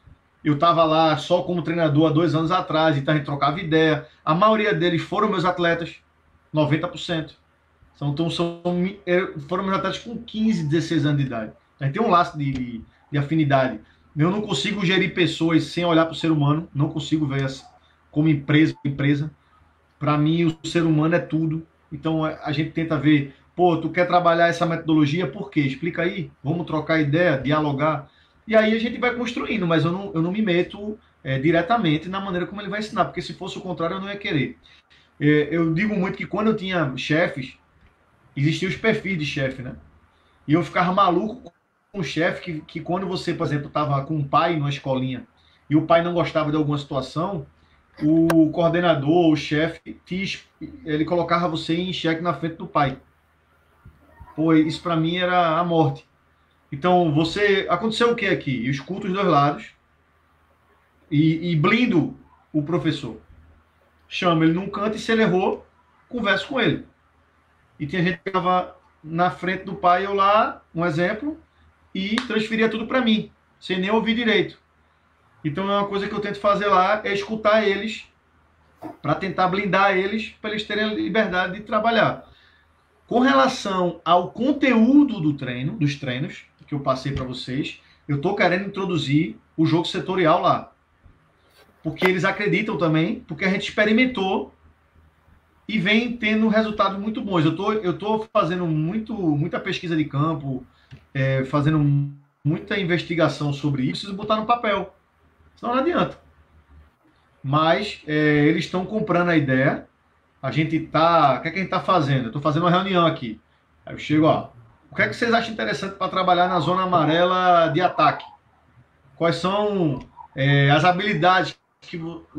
Eu estava lá só como treinador há 2 anos atrás, então a gente trocava ideia. A maioria deles foram meus atletas, 90%. Foram meus atletas com 15, 16 anos de idade. A gente tem um laço de afinidade. Eu não consigo gerir pessoas sem olhar para o ser humano. Não consigo ver como empresa. Para mim, o ser humano é tudo. Então, a gente tenta ver, pô, tu quer trabalhar essa metodologia, por quê? Explica aí. Vamos trocar ideia, dialogar. E aí a gente vai construindo, mas eu não me meto diretamente na maneira como ele vai ensinar, porque se fosse o contrário, eu não ia querer. Eu digo muito que quando eu tinha chefes, existiam os perfis de chefe, né? E eu ficava maluco com um chefe que quando você, por exemplo, estava com um pai numa escolinha e o pai não gostava de alguma situação, o coordenador, o chefe, ele colocava você em xeque na frente do pai. Pô, isso para mim era a morte. Então, aconteceu o que aqui? Eu escuto os dois lados e blindo o professor. Chamo ele num canto e se ele errou, converso com ele. E tinha gente que ficava na frente do pai, eu lá, um exemplo, e transferia tudo para mim, sem nem ouvir direito. Então é uma coisa que eu tento fazer lá, é escutar eles, para tentar blindar eles, para eles terem a liberdade de trabalhar. Com relação ao conteúdo dos treinos, que eu passei para vocês, eu estou querendo introduzir o jogo setorial lá. Porque eles acreditam também, porque a gente experimentou e vem tendo resultados muito bons. Eu tô fazendo muita pesquisa de campo, fazendo muita investigação sobre isso, preciso botar no papel. Senão não adianta. Mas eles estão comprando a ideia. A gente tá... O que é que a gente está fazendo? Eu estou fazendo uma reunião aqui. Aí eu chego, ó. O que é que vocês acham interessante para trabalhar na zona amarela de ataque? Quais são as habilidades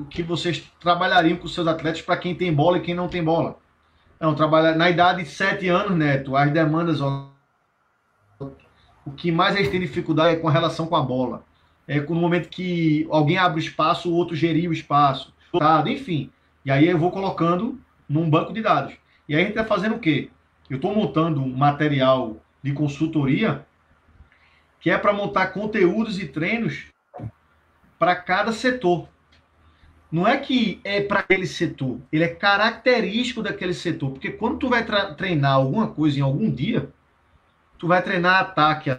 que vocês trabalhariam com os seus atletas para quem tem bola e quem não tem bola? Não, trabalhar na idade de 7 anos, Neto, as demandas, ó, o que mais eles têm dificuldade é com a relação com a bola. No momento que alguém abre o espaço, o outro gerir o espaço, enfim. E aí eu vou colocando num banco de dados. E aí a gente está fazendo o quê? Eu estou montando um material de consultoria que é para montar conteúdos e treinos para cada setor. Não é que é para aquele setor, ele é característico daquele setor. Porque quando tu vai treinar alguma coisa em algum dia, tu vai treinar ataque,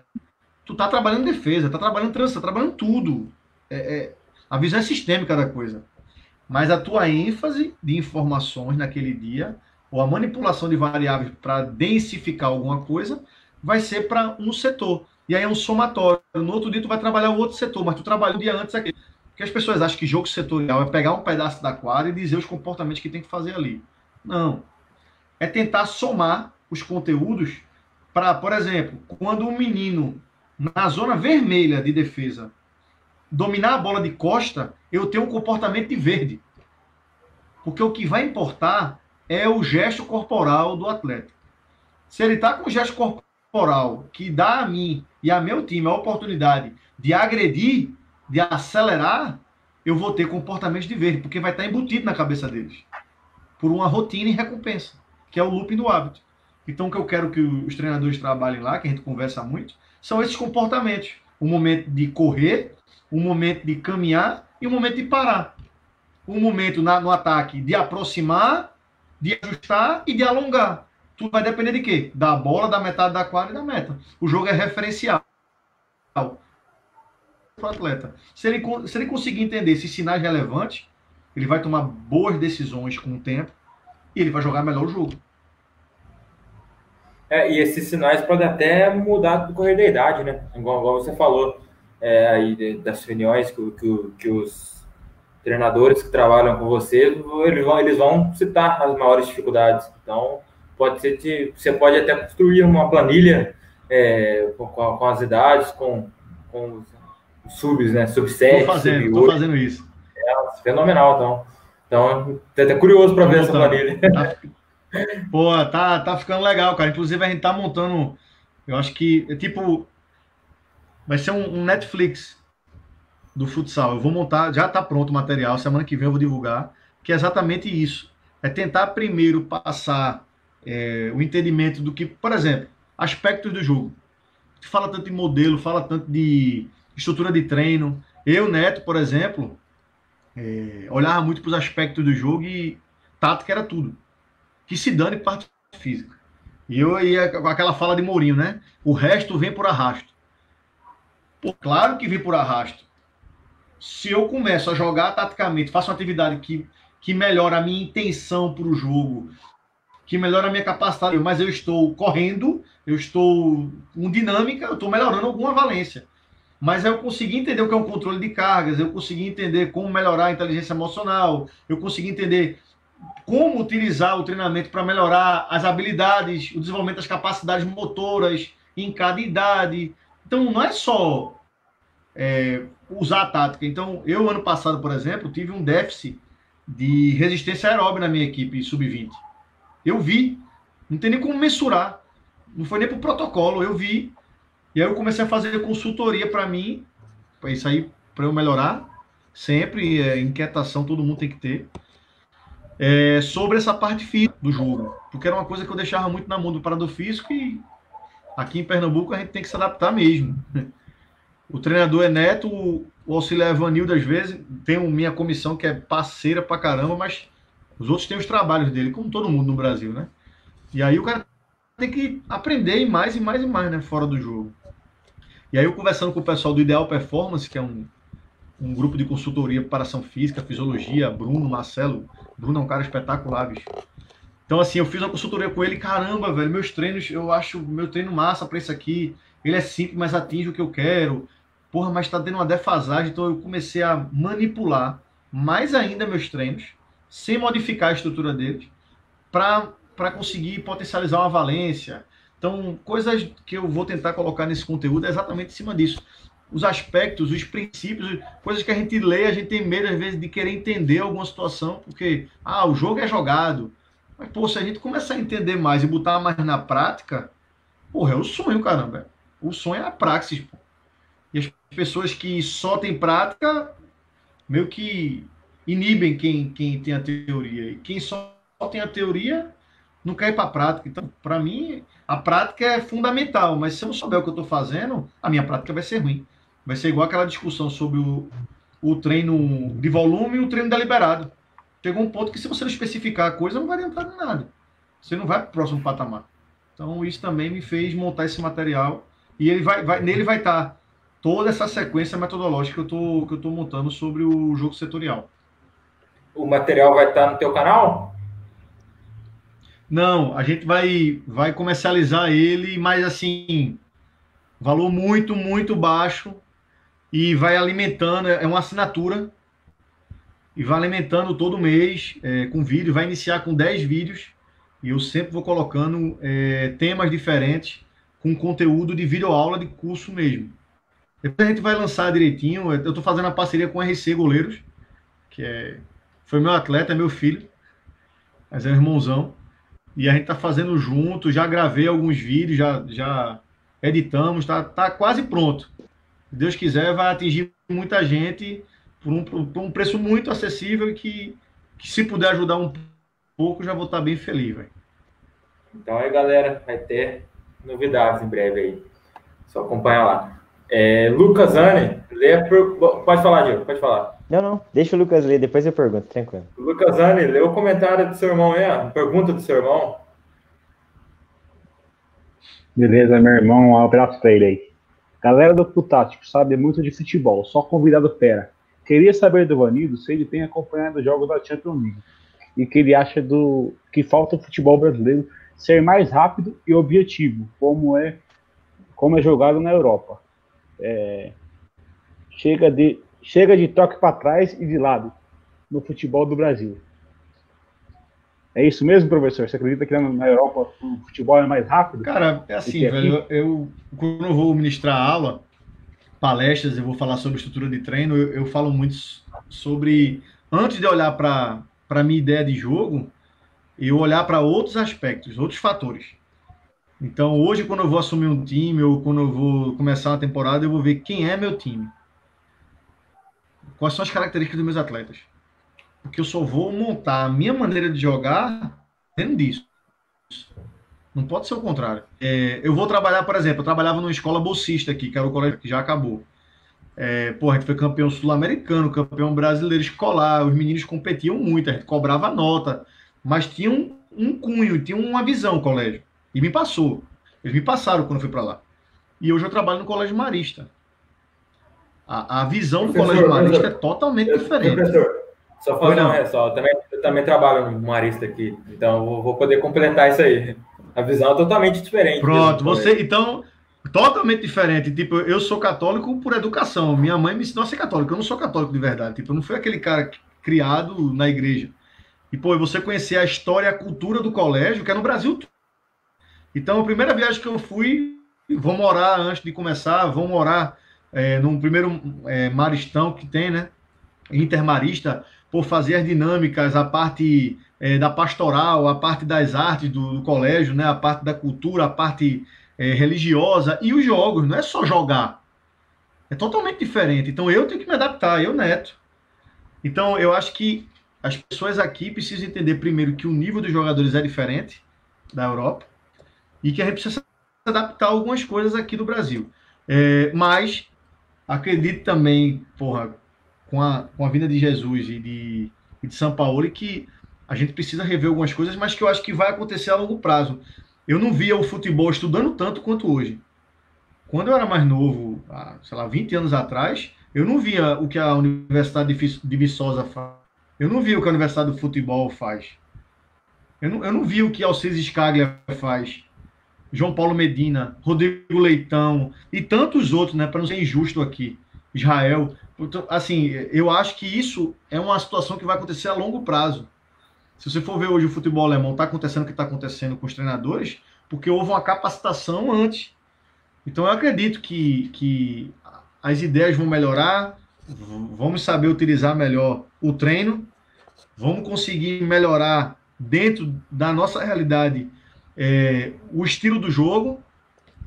tu tá trabalhando defesa, tá trabalhando trânsito, tá trabalhando tudo. A visão é sistêmica da coisa. Mas a tua ênfase de informações naquele dia, ou a manipulação de variáveis para densificar alguma coisa, vai ser para um setor. E aí é um somatório. No outro dia tu vai trabalhar o outro setor, mas tu trabalhou um dia antes aqui. Porque as pessoas acham que jogo setorial é pegar um pedaço da quadra e dizer os comportamentos que tem que fazer ali. Não. É tentar somar os conteúdos para, por exemplo, quando um menino na zona vermelha de defesa dominar a bola de costa, eu tenho um comportamento de verde. Porque o que vai importar é o gesto corporal do atleta. Se ele está com o gesto corporal que dá a mim e a meu time a oportunidade de agredir, de acelerar, eu vou ter comportamentos de verde, porque vai estar embutido na cabeça deles. Por uma rotina e recompensa, que é o looping do hábito. Então, o que eu quero que os treinadores trabalhem lá, que a gente conversa muito, são esses comportamentos. O momento de correr, o momento de caminhar e o momento de parar. O momento no ataque de aproximar, de ajustar e de alongar. Tudo vai depender de quê? Da bola, da metade da quadra e da meta. O jogo é referencial para o atleta. Se ele conseguir entender esses sinais relevantes, ele vai tomar boas decisões com o tempo e ele vai jogar melhor o jogo. E esses sinais podem até mudar do correr da idade, né? Igual você falou, aí das reuniões que os treinadores que trabalham com você, eles vão citar as maiores dificuldades. Então, pode ser que você pode até construir uma planilha com as idades, com os subs, né? Sub-7, Estou fazendo isso. Fenomenal, então tô até curioso para ver essa planilha. Pô, tá ficando legal, cara. Inclusive, a gente tá montando, eu acho que, vai ser um Netflix do futsal. Eu vou montar, já tá pronto o material, semana que vem eu vou divulgar, que é exatamente isso. É tentar primeiro passar o entendimento do que, por exemplo, aspectos do jogo. Fala tanto de modelo, fala tanto de estrutura de treino. Eu, Neto, por exemplo, olhava muito para os aspectos do jogo e tática era tudo. Que se dane parte física. E eu ia com aquela fala de Mourinho, né? O resto vem por arrasto. Pô, claro que vem por arrasto. Se eu começo a jogar taticamente, faço uma atividade que melhora a minha intenção para o jogo, que melhora a minha capacidade, mas eu estou correndo, eu estou com dinâmica, eu estou melhorando alguma valência. Mas eu consegui entender o que é um controle de cargas, eu consegui entender como melhorar a inteligência emocional, eu consegui entender como utilizar o treinamento para melhorar as habilidades, o desenvolvimento das capacidades motoras em cada idade. Então, não é só usar a tática. Então, eu, ano passado, por exemplo, tive um déficit de resistência aeróbica na minha equipe sub-20. Eu vi, não tem nem como mensurar, não foi nem para o protocolo, eu vi. E aí eu comecei a fazer consultoria para mim, para isso aí, para eu melhorar. Sempre, inquietação todo mundo tem que ter. Sobre essa parte física do jogo. Porque era uma coisa que eu deixava muito na mão do preparador físico e aqui em Pernambuco a gente tem que se adaptar mesmo. O treinador é Neto, o auxiliar é Vanildo, às vezes. Tem minha comissão que é parceira pra caramba, mas os outros têm os trabalhos dele, como todo mundo no Brasil, né? E aí o cara tem que aprender e mais, né? Fora do jogo. E aí eu conversando com o pessoal do Ideal Performance, que é um grupo de consultoria, preparação física, fisiologia, Bruno, Marcelo. Bruno é um cara espetacular, bicho. Então, assim, eu fiz uma consultoria com ele, caramba, velho, meus treinos, eu acho meu treino massa pra isso aqui. Ele é simples, mas atinge o que eu quero. Porra, mas tá tendo uma defasagem, então eu comecei a manipular mais ainda meus treinos, sem modificar a estrutura deles, para conseguir potencializar uma valência. Então, coisas que eu vou tentar colocar nesse conteúdo é exatamente em cima disso. Os aspectos, os princípios, coisas que a gente lê, a gente tem medo, às vezes, de querer entender alguma situação, porque, o jogo é jogado. Mas, pô, se a gente começar a entender mais e botar mais na prática, porra, é o sonho, caramba. O sonho é a praxis, pô. E as pessoas que só têm prática, meio que inibem quem tem a teoria. E quem só tem a teoria não quer ir para a prática. Então, para mim, a prática é fundamental. Mas se eu não souber o que eu estou fazendo, a minha prática vai ser ruim. Vai ser igual aquela discussão sobre o treino de volume e o treino deliberado. Chegou um ponto que se você não especificar a coisa, não vai adiantar de nada. Você não vai para o próximo patamar. Então, isso também me fez montar esse material. E nele vai estar toda essa sequência metodológica que eu tô montando sobre o jogo setorial. O material vai estar no teu canal? Não, a gente vai comercializar ele, mas assim, valor muito, muito baixo, e vai alimentando, é uma assinatura, e vai alimentando todo mês com vídeo, vai iniciar com 10 vídeos, e eu sempre vou colocando temas diferentes, com conteúdo de videoaula de curso mesmo. Depois a gente vai lançar direitinho. Eu estou fazendo a parceria com o RC Goleiros, que foi meu atleta, é meu filho, mas é um irmãozão. E a gente está fazendo junto, já gravei alguns vídeos, já editamos, tá quase pronto. Se Deus quiser, vai atingir muita gente por um preço muito acessível e que se puder ajudar um pouco, já vou estar bem feliz, velho. Então aí, galera, vai ter novidades em breve aí. Só acompanha lá. Lucas Zani, pode falar, Diego, pode falar. Não, deixa o Lucas ler, depois eu pergunto, tranquilo. Lucas Zani, lê o comentário do seu irmão aí, a pergunta do seu irmão. Beleza, meu irmão, um abraço pra ele aí. Galera do Futático sabe muito de futebol, só convidado fera. Queria saber do Vanildo se ele tem acompanhado os jogos da Champions League e que ele acha que falta o futebol brasileiro ser mais rápido e objetivo, como é jogado na Europa. Chega de toque para trás e de lado no futebol do Brasil. É isso mesmo, professor? Você acredita que na Europa o futebol é mais rápido? Cara, é assim, velho. Quando eu vou ministrar aula, palestras, eu vou falar sobre estrutura de treino, eu falo muito sobre, antes de olhar para a minha ideia de jogo, eu olhar para outros aspectos, outros fatores. Então, hoje, quando eu vou assumir um time, ou quando eu vou começar uma temporada, eu vou ver quem é meu time. Quais são as características dos meus atletas. Porque eu só vou montar a minha maneira de jogar dentro disso. Não pode ser o contrário. Eu vou trabalhar, por exemplo, eu trabalhava numa escola bolsista aqui, que era o colégio que já acabou. A gente foi campeão sul-americano, campeão brasileiro escolar, os meninos competiam muito, a gente cobrava nota, mas tinha um cunho, tinha uma visão o colégio. E me passou. Eles me passaram quando eu fui para lá. E hoje eu trabalho no colégio marista. A visão do Professor, Colégio Marista professor, é totalmente diferente. Professor, só Pois fazer uma não. ressalva. Eu também trabalho no Marista aqui, então eu vou poder completar isso aí. A visão é totalmente diferente mesmo do Pronto, colégio. então, totalmente diferente. Tipo, eu sou católico por educação. Minha mãe me ensinou a ser católico. Eu não sou católico de verdade. Tipo, eu não fui aquele cara criado na igreja. E, pô, você conhecer a história e a cultura do colégio, que é no Brasil. Então, a primeira viagem que eu fui, vou morar antes de começar, vou morar num primeiro maristão que tem, né? Intermarista, por fazer as dinâmicas, a parte da pastoral, a parte das artes do colégio, né? A parte da cultura, a parte religiosa e os jogos, não é só jogar. É totalmente diferente. Então eu tenho que me adaptar, eu, Neto. Então eu acho que as pessoas aqui precisam entender primeiro que o nível dos jogadores é diferente da Europa e que a gente precisa se adaptar a algumas coisas aqui do Brasil. Mas acredito também, porra, com a vinda de Jesus e de São Paulo, que a gente precisa rever algumas coisas, mas que eu acho que vai acontecer a longo prazo. Eu não via o futebol estudando tanto quanto hoje. Quando eu era mais novo, sei lá, 20 anos atrás, eu não via o que a Universidade de Viçosa faz. Eu não via o que a Universidade do Futebol faz. Eu não via o que Alcides Scaglia faz. João Paulo Medina, Rodrigo Leitão e tantos outros, né, para não ser injusto aqui. Israel. Assim, eu acho que isso é uma situação que vai acontecer a longo prazo. Se você for ver hoje o futebol alemão, está acontecendo o que está acontecendo com os treinadores, porque houve uma capacitação antes. Então eu acredito que as ideias vão melhorar, vamos saber utilizar melhor o treino, vamos conseguir melhorar dentro da nossa realidade o estilo do jogo,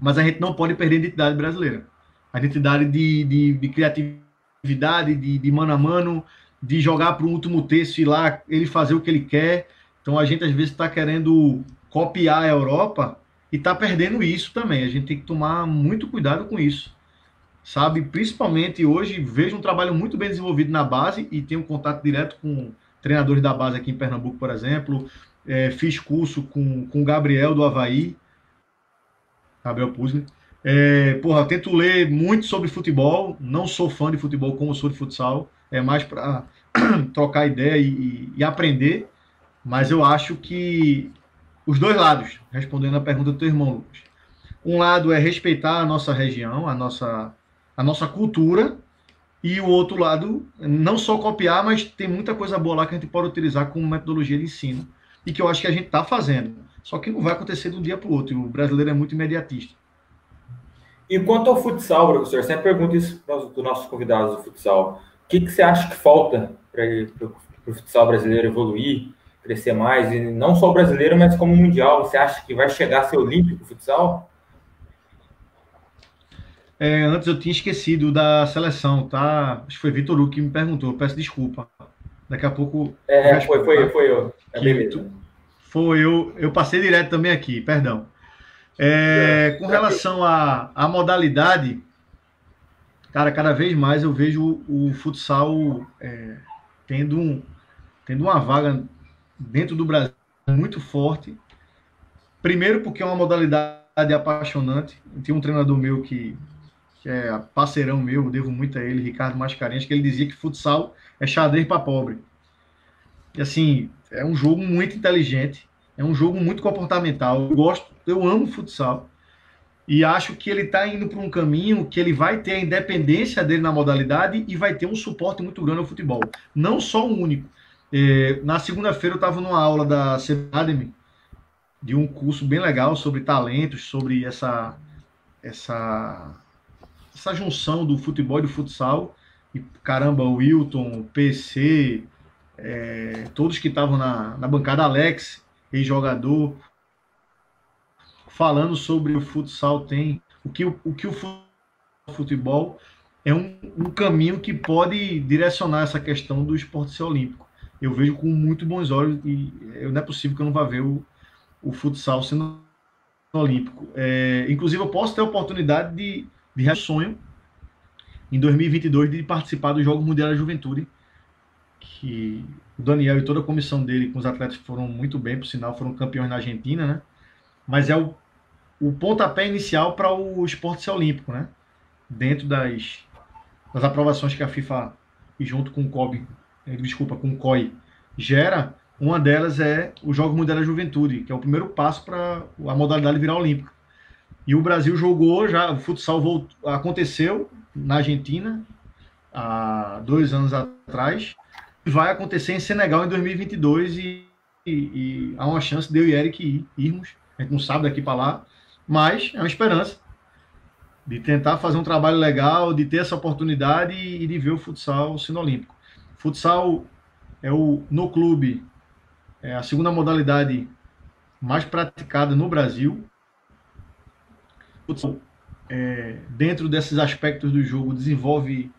mas a gente não pode perder a identidade brasileira. A identidade de criatividade, de mano a mano, de jogar para o último terço e lá ele fazer o que ele quer. Então a gente às vezes está querendo copiar a Europa e está perdendo isso também. A gente tem que tomar muito cuidado com isso. Sabe? Principalmente hoje vejo um trabalho muito bem desenvolvido na base e tenho contato direto com treinadores da base aqui em Pernambuco, por exemplo. Fiz curso com o Gabriel do Avaí, Gabriel Puzzi. Eu tento ler muito sobre futebol, não sou fã de futebol como sou de futsal, é mais para trocar ideia e aprender, mas eu acho que os dois lados, respondendo a pergunta do teu irmão, Lucas. Um lado é respeitar a nossa região, a nossa cultura, e o outro lado, não só copiar, mas tem muita coisa boa lá que a gente pode utilizar como metodologia de ensino, e que eu acho que a gente está fazendo. Só que não vai acontecer de um dia para o outro, e o brasileiro é muito imediatista. E quanto ao futsal, professor, sempre pergunto isso para os nossos convidados do futsal. O que você acha que falta para o futsal brasileiro evoluir, crescer mais, e não só o brasileiro, mas como o mundial? Você acha que vai chegar a ser olímpico o futsal? Antes eu tinha esquecido da seleção, tá? Acho que foi Vitor Hugo que me perguntou, eu peço desculpa. Daqui a pouco... Foi eu. Foi eu passei direto também aqui, perdão. Com relação à modalidade, cara, cada vez mais eu vejo o futsal tendo uma vaga dentro do Brasil muito forte. Primeiro porque é uma modalidade apaixonante. Tem um treinador meu que é parceirão meu, eu devo muito a ele, Ricardo Mascarenhas, que ele dizia que futsal é xadrez para pobre. E assim, é um jogo muito inteligente, é um jogo muito comportamental. Eu amo futsal. E acho que ele está indo para um caminho que ele vai ter a independência dele na modalidade e vai ter um suporte muito grande ao futebol. Não só um único. Na segunda-feira eu estava numa aula da Academy, de um curso bem legal sobre talentos, sobre essa junção do futebol e do futsal. E caramba, o Wilton, o PC, todos que estavam na bancada, Alex, ex-jogador, falando sobre o futsal, o que o futebol é um caminho que pode direcionar essa questão do esporte ser olímpico. Eu vejo com muito bons olhos e não é possível que eu não vá ver o futsal sendo olímpico. Inclusive, eu posso ter a oportunidade de sonho em 2022 de participar do Jogo Mundial da Juventude, que o Daniel e toda a comissão dele com os atletas foram muito bem, por sinal, foram campeões na Argentina, né? Mas é o pontapé inicial para o esporte ser olímpico, né? Dentro das das aprovações que a FIFA, e junto com o com o COI, gera, uma delas é o Jogos Mundiais da Juventude, que é o primeiro passo para a modalidade virar olímpica. E o Brasil jogou, já o futsal aconteceu na Argentina, há 2 anos atrás, e vai acontecer em Senegal em 2022, e há uma chance de eu e Eric irmos, a gente não sabe daqui para lá, mas é uma esperança de tentar fazer um trabalho legal, de ter essa oportunidade e de ver o futsal sendo olímpico. Futsal no clube, é a segunda modalidade mais praticada no Brasil. Futsal, dentro desses aspectos do jogo, desenvolve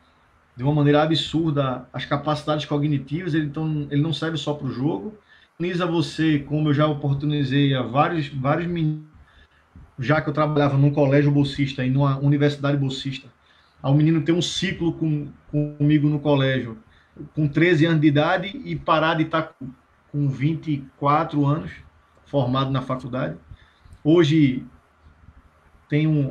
de uma maneira absurda as capacidades cognitivas. Ele não serve só para o jogo, oportuniza você, como eu já oportunizei a vários meninos, já que eu trabalhava num colégio bolsista e numa universidade bolsista, ao menino ter um ciclo comigo no colégio, com 13 anos de idade, e parar de estar com 24 anos, formado na faculdade. Hoje,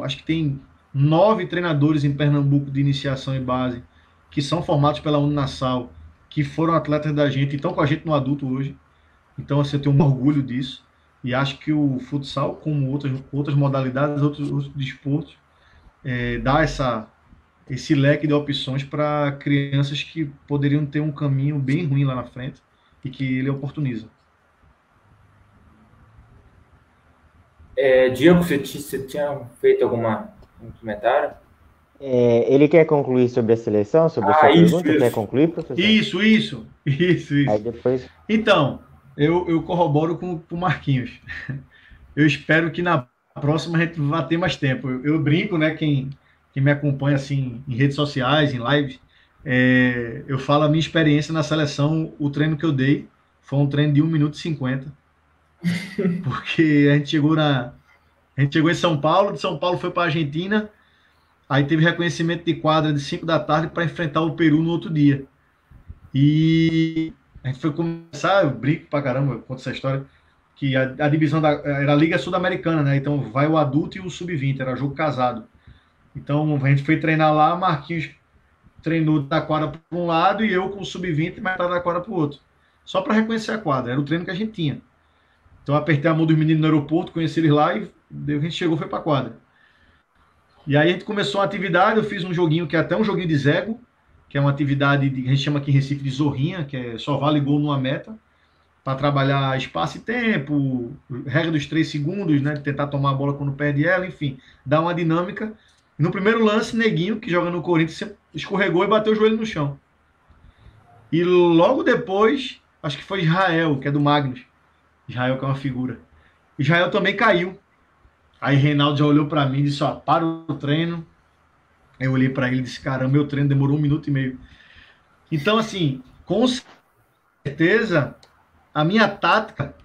acho que tem 9 treinadores em Pernambuco de iniciação e base, que são formados pela Uninasal, que foram atletas da gente e estão com a gente no adulto hoje. Então, assim, eu tenho um orgulho disso. E acho que o futsal, como outras modalidades, outros desportos, dá esse leque de opções para crianças que poderiam ter um caminho bem ruim lá na frente e que ele oportuniza. Diego, você tinha feito algum comentário? Ele quer concluir sobre a seleção, sobre a sua pergunta? Quer concluir, professor? Isso. Aí depois... Então, eu corroboro com o Marquinhos. Eu espero que na próxima a gente vá ter mais tempo. Eu brinco, né? Quem me acompanha assim em redes sociais, em lives, eu falo a minha experiência na seleção. O treino que eu dei foi um treino de 1 minuto e 50. Porque a gente chegou em São Paulo, de São Paulo foi para a Argentina, aí teve reconhecimento de quadra de 5 da tarde para enfrentar o Peru no outro dia. E a gente foi começar, eu brinco pra caramba, eu conto essa história, que a divisão era a Liga Sul-Americana, né? Então vai o adulto e o sub-20, era jogo casado. Então a gente foi treinar lá, Marquinhos treinou da quadra para um lado e eu com o sub-20 metade da quadra para o outro. Só para reconhecer a quadra, era o treino que a gente tinha. Então eu apertei a mão dos meninos no aeroporto, conheci eles lá, e a gente chegou, foi para a quadra. E aí a gente começou uma atividade, eu fiz um joguinho que é até um joguinho de Zego, que é uma atividade que a gente chama aqui em Recife de zorrinha, que é só vale gol numa meta, para trabalhar espaço e tempo, regra dos 3 segundos, né, de tentar tomar a bola quando perde ela, enfim, dar uma dinâmica. E no primeiro lance, Neguinho, que joga no Corinthians, escorregou e bateu o joelho no chão. E logo depois, acho que foi Israel, que é do Magnus. Israel, que é uma figura. Israel também caiu. Aí Reinaldo já olhou para mim e disse, para o treino. Eu olhei para ele e disse, caramba, meu treino demorou 1 minuto e meio. Então, assim, com certeza, a minha tática,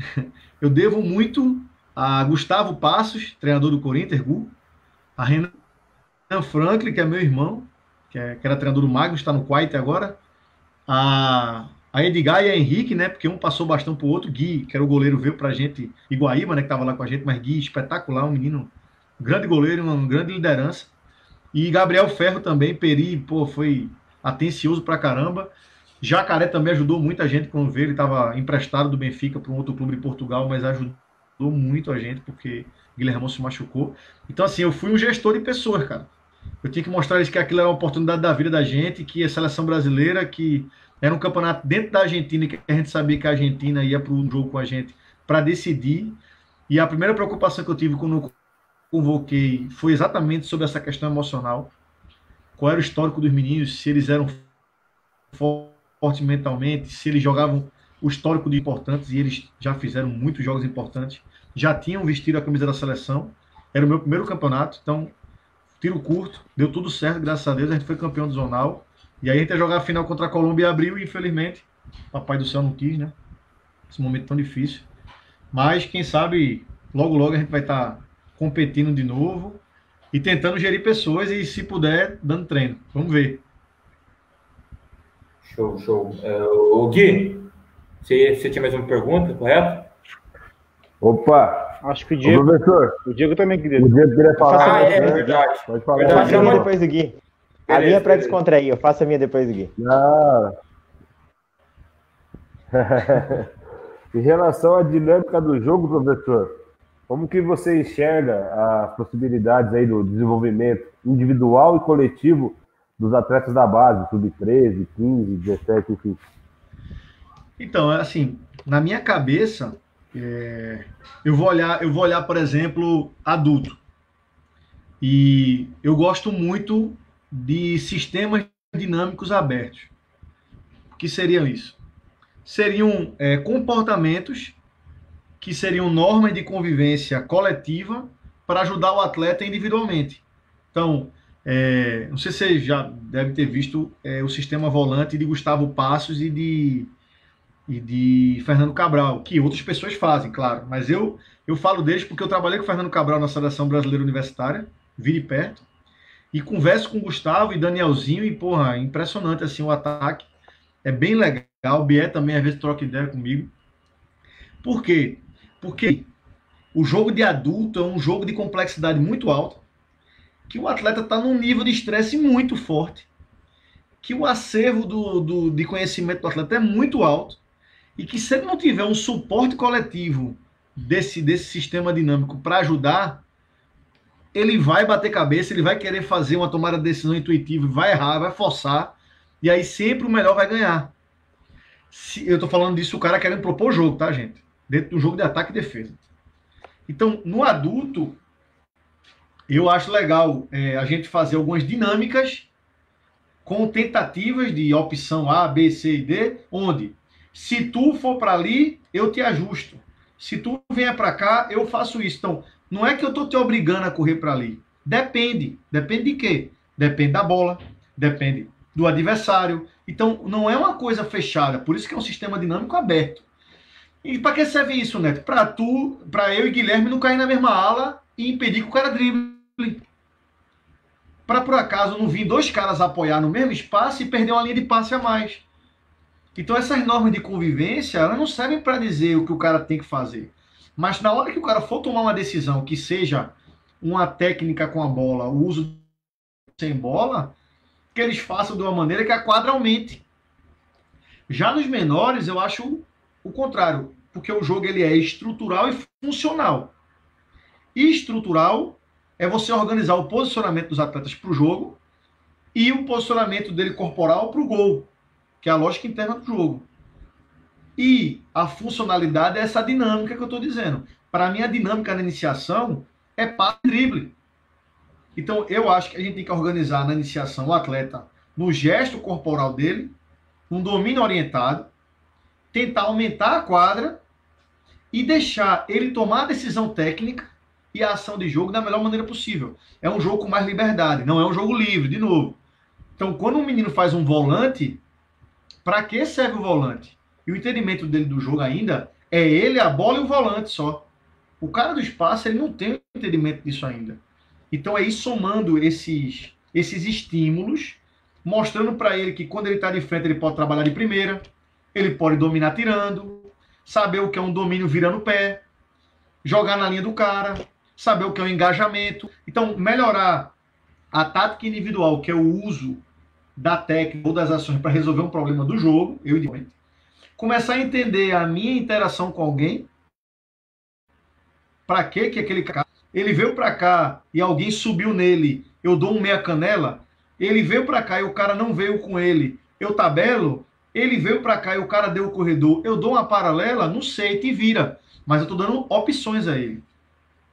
eu devo muito a Gustavo Passos, treinador do Corinthians, a Renan Franklin, que é meu irmão, que era treinador do Magnus, está no Quite agora, a Edgar e a Henrique, né, porque um passou bastão pro outro, Gui, que era o goleiro, veio pra gente, Iguaíba, né, que tava lá com a gente, mas Gui, espetacular, um menino, um grande goleiro, uma grande liderança. E Gabriel Ferro também, Peri, foi atencioso pra caramba. Jacaré também ajudou muita gente quando veio, ele estava emprestado do Benfica para um outro clube de Portugal, mas ajudou muito a gente, porque Guilherme se machucou. Então, assim, eu fui um gestor de pessoas, cara. Eu tinha que mostrar eles que aquilo era uma oportunidade da vida da gente, que a seleção brasileira, que era um campeonato dentro da Argentina, que a gente sabia que a Argentina ia para um jogo com a gente para decidir. E a primeira preocupação que eu tive quando eu convoquei foi exatamente sobre essa questão emocional. Qual era o histórico dos meninos, se eles eram fortes mentalmente, se eles jogavam o histórico de importantes, e eles já fizeram muitos jogos importantes, já tinham vestido a camisa da seleção. Era o meu primeiro campeonato, então tiro curto, deu tudo certo, graças a Deus, a gente foi campeão do zonal. E aí a gente ia jogar a final contra a Colômbia em abril e, infelizmente, papai do céu não quis, né? Esse momento tão difícil. Mas, quem sabe, logo, logo a gente vai estar competindo de novo e tentando gerir pessoas e, se puder, dando treino. Vamos ver. Show. O Gui, você tinha mais uma pergunta, correto? Opa! Acho que o Diego... professor, o Diego também queria. o Diego queria falar. É verdade. Pode falar. Verdade, Chama depois do Gui. A minha é para descontrair, eu faço a minha depois aqui. Não. Em relação à dinâmica do jogo, professor, como que você enxerga as possibilidades aí do desenvolvimento individual e coletivo dos atletas da base, sub-13, 15, 17, enfim? Então, assim, na minha cabeça, eu vou olhar, por exemplo, adulto. E eu gosto muito de sistemas dinâmicos abertos. O que seriam isso? Seriam comportamentos que seriam normas de convivência coletiva para ajudar o atleta individualmente. Então, não sei se você já deve ter visto o sistema volante de Gustavo Passos e de Fernando Cabral, que outras pessoas fazem, claro. Mas eu falo deles porque eu trabalhei com o Fernando Cabral na Seleção Brasileira Universitária, vi de perto, e converso com o Gustavo e Danielzinho, e, porra, impressionante, assim, o ataque. É bem legal. O Bié também, às vezes, troca ideia comigo. Por quê? Porque o jogo de adulto é um jogo de complexidade muito alta, que o atleta está num nível de estresse muito forte, que o acervo de conhecimento do atleta é muito alto, e que se ele não tiver um suporte coletivo desse sistema dinâmico para ajudar, ele vai bater cabeça, ele vai querer fazer uma tomada de decisão intuitiva, vai errar, vai forçar, e aí sempre o melhor vai ganhar. Eu estou falando disso, o cara querendo propor o jogo, tá, gente? Dentro do jogo de ataque e defesa. Então, no adulto, eu acho legal a gente fazer algumas dinâmicas com tentativas de opção A, B, C e D, onde se tu for para ali, eu te ajusto. Se tu vier para cá, eu faço isso. Então, não é que eu estou te obrigando a correr para ali. Depende. Depende de quê? Depende da bola, depende do adversário. Então, não é uma coisa fechada. Por isso que é um sistema dinâmico aberto. E para que serve isso, Neto? Para eu e Guilherme não cair na mesma ala e impedir que o cara drible. Para, por acaso, não vir dois caras apoiar no mesmo espaço e perder uma linha de passe a mais. Então, essas normas de convivência, elas não servem para dizer o que o cara tem que fazer. Mas na hora que o cara for tomar uma decisão que seja uma técnica com a bola, o uso sem bola, que eles façam de uma maneira que a quadra aumente. Já nos menores, eu acho o contrário, porque o jogo ele é estrutural e funcional. E estrutural é você organizar o posicionamento dos atletas para o jogo e o posicionamento dele corporal para o gol, que é a lógica interna do jogo. E a funcionalidade é essa dinâmica que eu estou dizendo. Para mim, a dinâmica na iniciação é passe e drible. Então, eu acho que a gente tem que organizar na iniciação o atleta no gesto corporal dele, um domínio orientado, tentar aumentar a quadra e deixar ele tomar a decisão técnica e a ação de jogo da melhor maneira possível. É um jogo com mais liberdade, não é um jogo livre, de novo. Então, quando um menino faz um volante, para que serve o volante? E o entendimento dele do jogo ainda é ele, a bola e o volante só. O cara do espaço, ele não tem entendimento disso ainda. Então, é ir somando esses estímulos, mostrando para ele que quando ele está de frente, ele pode trabalhar de primeira, ele pode dominar tirando, saber o que é um domínio virando o pé, jogar na linha do cara, saber o que é um engajamento. Então, melhorar a tática individual, que é o uso da técnica ou das ações para resolver um problema do jogo, eu individualmente. Começar a entender a minha interação com alguém. Para que aquele cara... Ele veio para cá e alguém subiu nele, eu dou um meia canela. Ele veio para cá e o cara não veio com ele, eu tabelo. Ele veio para cá e o cara deu o corredor, eu dou uma paralela, não sei, te vira. Mas eu estou dando opções a ele.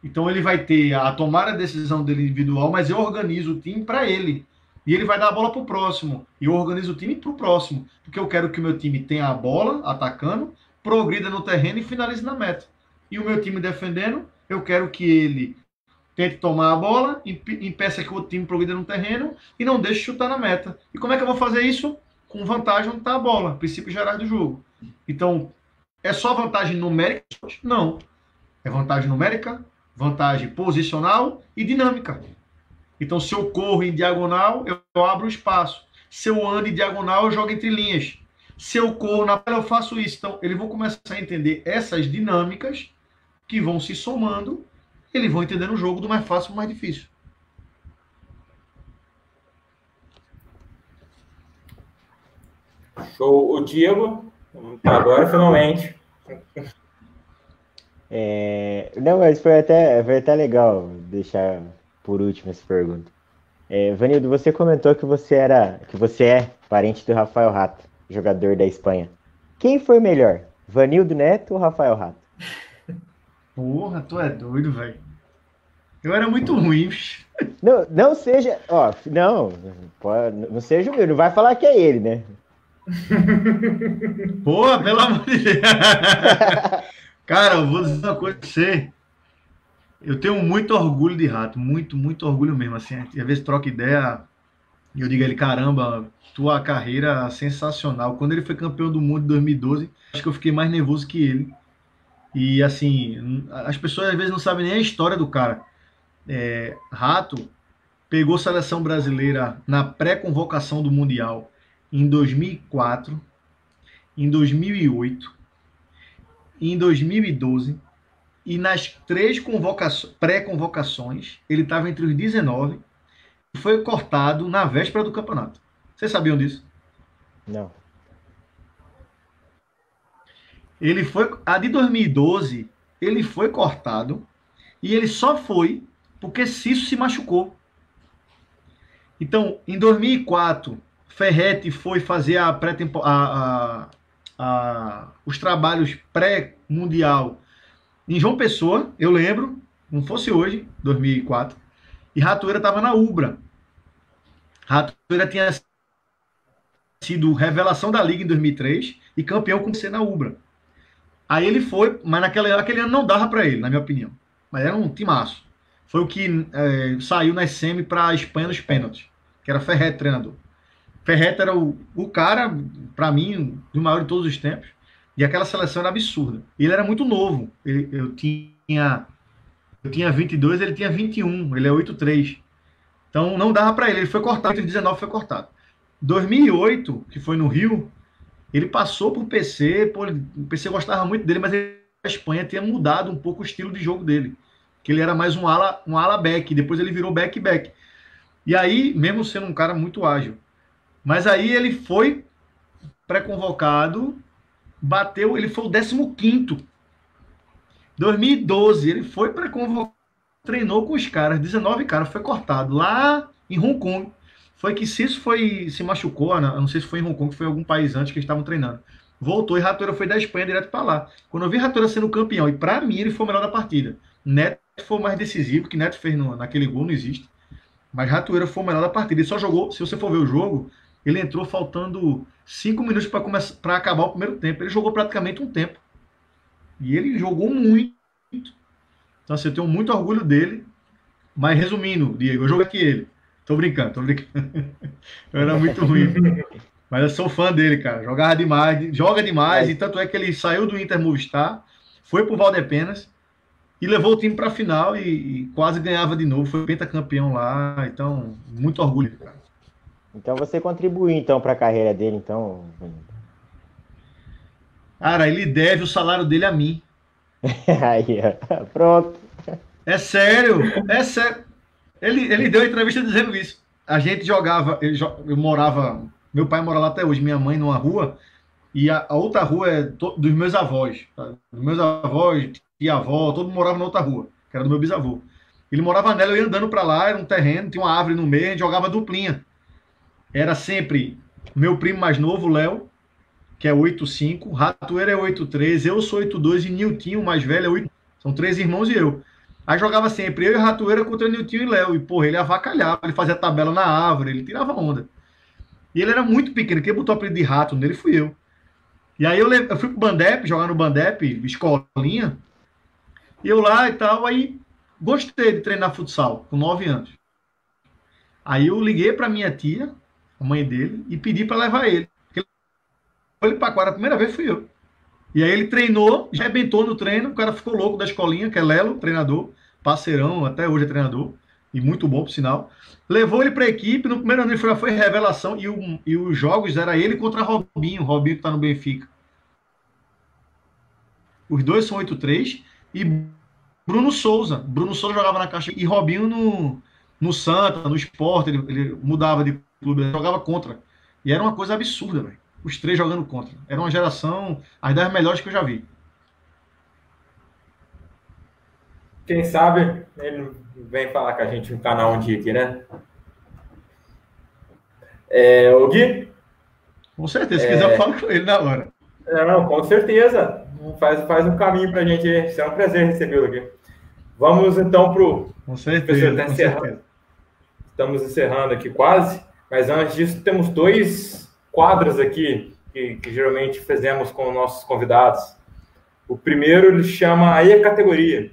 Então ele vai ter a tomar a decisão dele individual, mas eu organizo o time para ele. E ele vai dar a bola para o próximo. E eu organizo o time para o próximo. Porque eu quero que o meu time tenha a bola atacando, progrida no terreno e finalize na meta. E o meu time defendendo, eu quero que ele tente tomar a bola, impeça que o outro time progrida no terreno e não deixe chutar na meta. E como é que eu vou fazer isso? Com vantagem onde está a bola, princípios gerais do jogo. Então, é só vantagem numérica? Não. É vantagem numérica, vantagem posicional e dinâmica. Então, se eu corro em diagonal, eu abro espaço. Se eu ando em diagonal, eu jogo entre linhas. Se eu corro na tela, eu faço isso. Então, eles vão começar a entender essas dinâmicas que vão se somando, eles vão entendendo o jogo do mais fácil para o mais difícil. Show. O Diego, agora finalmente. Não, mas foi até legal deixar por último essa pergunta. Vanildo, você comentou que você é parente do Rafael Rato, jogador da Espanha. Quem foi melhor, Vanildo Neto ou Rafael Rato? Porra, tu é doido, velho. Eu era muito ruim, bicho. Não seja, não seja humilde, não vai falar que é ele, né? Porra, pelo amor de Deus. Cara, eu vou dizer uma coisa pra você. Eu tenho muito orgulho de Rato, muito, muito orgulho mesmo. Assim, às vezes troca ideia e eu digo a ele, caramba, tua carreira sensacional. Quando ele foi campeão do mundo em 2012, acho que eu fiquei mais nervoso que ele. E assim, as pessoas às vezes não sabem nem a história do cara. Rato pegou seleção brasileira na pré-convocação do Mundial em 2004, em 2008, em 2012. E nas 3 pré-convocações, ele estava entre os 19 e foi cortado na véspera do campeonato. Vocês sabiam disso? Não. A de 2012, ele foi cortado e ele só foi porque Cício se machucou. Então, em 2004, Ferretti foi fazer os trabalhos pré-mundial em João Pessoa, eu lembro, não fosse hoje, 2004, e Ratoeira estava na Ubra. Ratoeira tinha sido revelação da Liga em 2003 e campeão com C na Ubra. Aí ele foi, mas naquele ano não dava para ele, na minha opinião. Mas era um timaço. Foi o que saiu na semi para a Espanha nos pênaltis, que era Ferretti treinador. Ferretti era o cara, para mim, o maior de todos os tempos. E aquela seleção era absurda. E ele era muito novo. Eu tinha 22, ele tinha 21. Ele é 8'3". Então não dava para ele. Ele foi cortado. Em 2019 foi cortado. 2008, que foi no Rio, ele passou por PC. O PC gostava muito dele, mas a Espanha tinha mudado um pouco o estilo de jogo dele. Que ele era mais um ala back. Depois ele virou back. E aí, mesmo sendo um cara muito ágil. Mas aí ele foi pré-convocado, bateu, ele foi o 15º. 2012, ele foi pré-convocado, treinou com os caras, 19 caras, foi cortado lá em Hong Kong. Foi que Cício se machucou, não sei se foi em Hong Kong, foi em algum país antes que eles estavam treinando. Voltou e Ratoeira foi da Espanha direto para lá. Quando eu vi Ratoeira sendo campeão, e para mim ele foi o melhor da partida. Neto foi o mais decisivo, que Neto fez naquele gol, não existe. Mas Ratoeira foi o melhor da partida. Ele só jogou, se você for ver o jogo, ele entrou faltando 5 minutos para acabar o primeiro tempo. Ele jogou praticamente um tempo. E ele jogou muito. Então, assim, eu tenho muito orgulho dele. Mas, resumindo, Diego, eu joguei aqui ele. Tô brincando. Eu era muito ruim. Mas eu sou fã dele, cara. Jogava demais, joga demais. E tanto é que ele saiu do Inter Movistar, foi pro Valdepenas e levou o time pra final e quase ganhava de novo. Foi pentacampeão lá. Então, muito orgulho, cara. Então você contribuiu então para a carreira dele, então. Cara, ele deve o salário dele a mim. Aí, pronto. É sério. Ele deu entrevista dizendo isso. A gente jogava, eu morava, meu pai mora lá até hoje, minha mãe numa rua, e a outra rua é dos meus avós. Tá? Dos meus avós, tia-avó, todo mundo morava na outra rua, que era do meu bisavô. Ele morava nela, eu ia andando para lá, era um terreno, tinha uma árvore no meio, a gente jogava duplinha. Era sempre meu primo mais novo, Léo, que é 8'5", Ratoeira é 8'3", eu sou 8'2", e Niltinho, mais velho, é 8. São 3 irmãos e eu. Aí jogava sempre eu e Ratoeira contra Niltinho e Léo. E, porra, ele avacalhava, ele fazia tabela na árvore, ele tirava onda. E ele era muito pequeno, quem botou o apelido de Rato nele fui eu. E aí eu fui pro Bandep, jogar no Bandep, escolinha, e eu lá e tal, aí gostei de treinar futsal, com 9 anos. Aí eu liguei pra minha tia, a mãe dele, e pedi para levar ele. Ele para quadra, a primeira vez fui eu. E aí ele treinou, já arrebentou no treino, o cara ficou louco da escolinha, que é Lelo, treinador, parceirão, até hoje é treinador, e muito bom, por sinal. Levou ele para a equipe, no primeiro ano ele foi revelação, e os jogos era ele contra Robinho que está no Benfica. Os dois são 8'3", e Bruno Souza jogava na Caixa, e Robinho no Santa, no Sport, ele mudava de clube, ele jogava contra. E era uma coisa absurda, velho. os três jogando contra. Era uma geração, as 10 melhores que eu já vi. Quem sabe ele vem falar com a gente no canal um dia aqui, né? O Gui? Com certeza, se quiser eu falo com ele na hora. Não, com certeza. Faz um caminho pra gente. Será um prazer recebê-lo aqui. Vamos então pro... Com certeza, com certeza. Estamos encerrando aqui quase, mas antes disso temos 2 quadros aqui que geralmente fazemos com nossos convidados. O primeiro ele chama aí a categoria,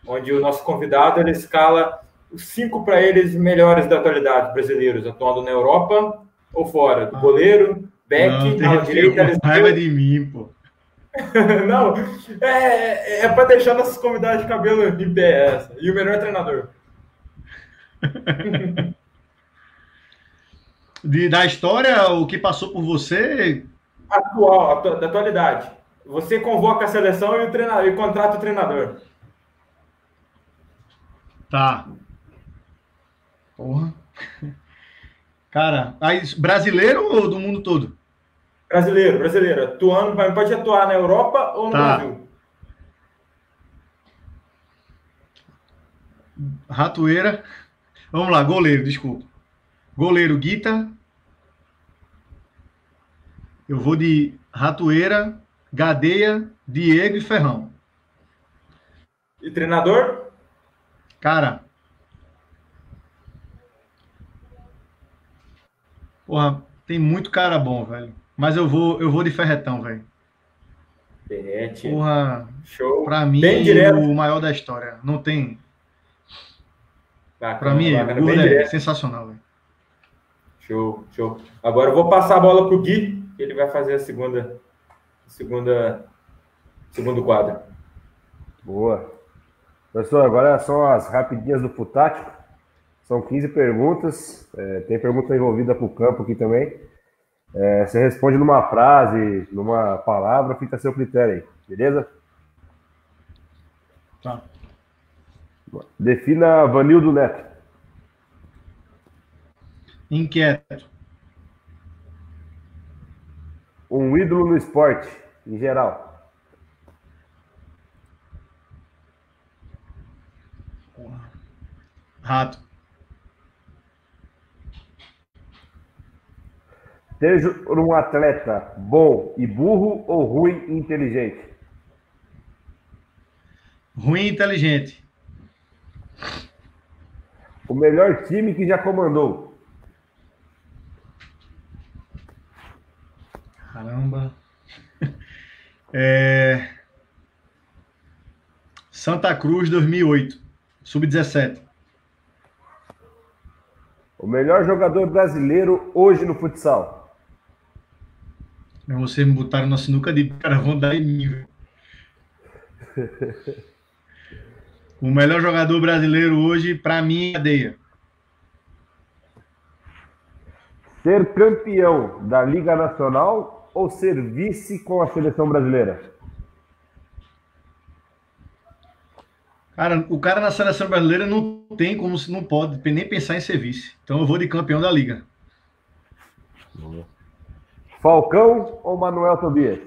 onde o nosso convidado ele escala os 5 para eles melhores da atualidade brasileiros, atuando na Europa ou fora. Do goleiro, back, na direita... Raiva de mim, pô. Não, é para deixar nossos convidados de cabelo em pé essa. E o melhor treinador. Da história, o que passou por você? Atual, da atualidade. Você convoca a seleção e contrata o treinador. Tá. Porra. Cara, aí, brasileiro ou do mundo todo? Brasileiro. Atuando, pode atuar na Europa ou no Brasil. Ratoeira. Vamos lá, goleiro, desculpa. Goleiro, Guita. Eu vou de Ratoeira, Gadeia, Diego e Ferrão. E treinador? Cara. Porra, tem muito cara bom, velho. Mas eu vou de Ferretão, velho. Ferrete. Porra, show. Pra mim, bem direto. O maior da história. Não tem... Bacana, pra mim, o Gordo é sensacional, velho. Show. Agora eu vou passar a bola pro Gui, que ele vai fazer a segundo quadro. Boa. Professor, agora são as rapidinhas do Futático. São 15 perguntas. Tem pergunta envolvida pro campo aqui também. Você responde numa frase, numa palavra, fica a seu critério aí, beleza? Tá. Defina Vanildo Neto. Inquieto. Um ídolo no esporte, em geral. Rato. Ser um atleta bom e burro ou ruim e inteligente? Ruim e inteligente. O melhor time que já comandou? Caramba. Santa Cruz 2008, sub-17. O melhor jogador brasileiro hoje no futsal? Vocês me botaram na sinuca de cara, vão dar em mim, velho. O melhor jogador brasileiro hoje, pra mim, é Gadeia. Ser campeão da Liga Nacional ou ser vice com a seleção brasileira? Cara, o cara na seleção brasileira não tem como, não pode nem pensar em ser vice. Então eu vou de campeão da Liga. Falcão ou Manuel Tobias?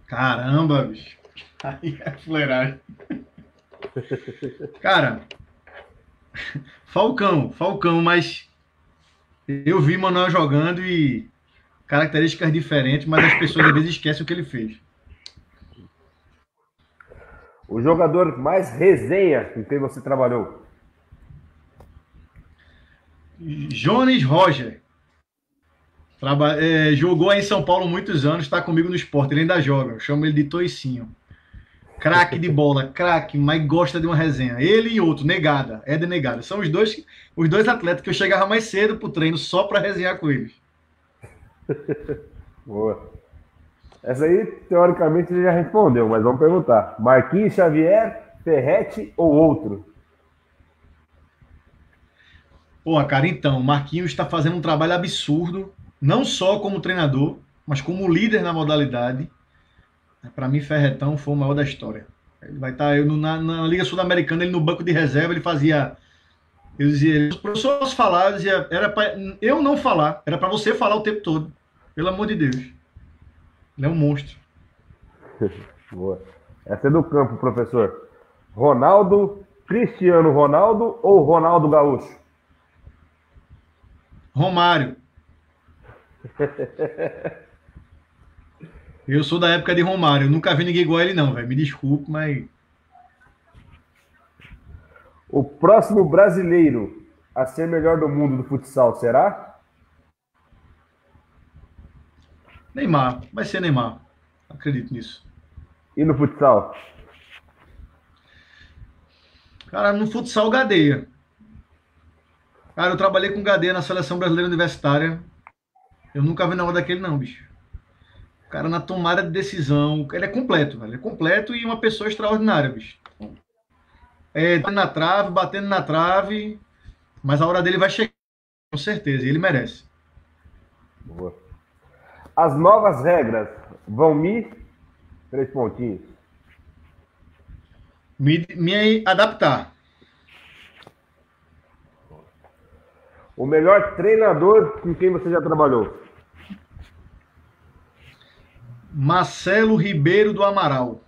Caramba, bicho. Aí é fuleiragem. Cara, Falcão, mas eu vi Manuel jogando e características diferentes, mas as pessoas às vezes esquecem o que ele fez. O jogador mais resenha com quem você trabalhou? Jones Roger. Jogou aí em São Paulo muitos anos, está comigo no esporte, ele ainda joga. Eu chamo ele de Toicinho. Craque de bola, craque, mas gosta de uma resenha. Ele e outro, Negada, Éder Negada. São os dois atletas que eu chegava mais cedo pro treino só para resenhar com eles. Boa. Essa aí, teoricamente, ele já respondeu, mas vamos perguntar. Marquinhos Xavier, Ferrete ou outro? Pô, cara, então, o Marquinhos está fazendo um trabalho absurdo, não só como treinador, mas como líder na modalidade. Para mim, Ferretão foi o maior da história. Ele vai estar na Liga Sul-Americana, ele no banco de reserva, ele fazia... Eu dizia, professor, posso falar? Eu dizia, era para eu não falar, era para você falar o tempo todo. Pelo amor de Deus. Ele é um monstro. Boa. Essa é do campo, professor. Ronaldo, Cristiano Ronaldo ou Ronaldo Gaúcho? Romário. Eu sou da época de Romário. Eu nunca vi ninguém igual a ele, não, velho. Me desculpe, mas... O próximo brasileiro a ser melhor do mundo do futsal será? Neymar. Vai ser Neymar. Acredito nisso. E no futsal? Cara, no futsal, Gadeia. Cara, eu trabalhei com Gadeia na Seleção Brasileira Universitária. Eu nunca vi nada daquele, não, bicho. O cara na tomada de decisão. Ele é completo, velho. Ele é completo e uma pessoa extraordinária, bicho. Batendo na trave. Mas a hora dele vai chegar, com certeza. E ele merece. Boa. As novas regras vão me... 3 pontinhos. Me adaptar. O melhor treinador com quem você já trabalhou? Marcelo Ribeiro do Amaral.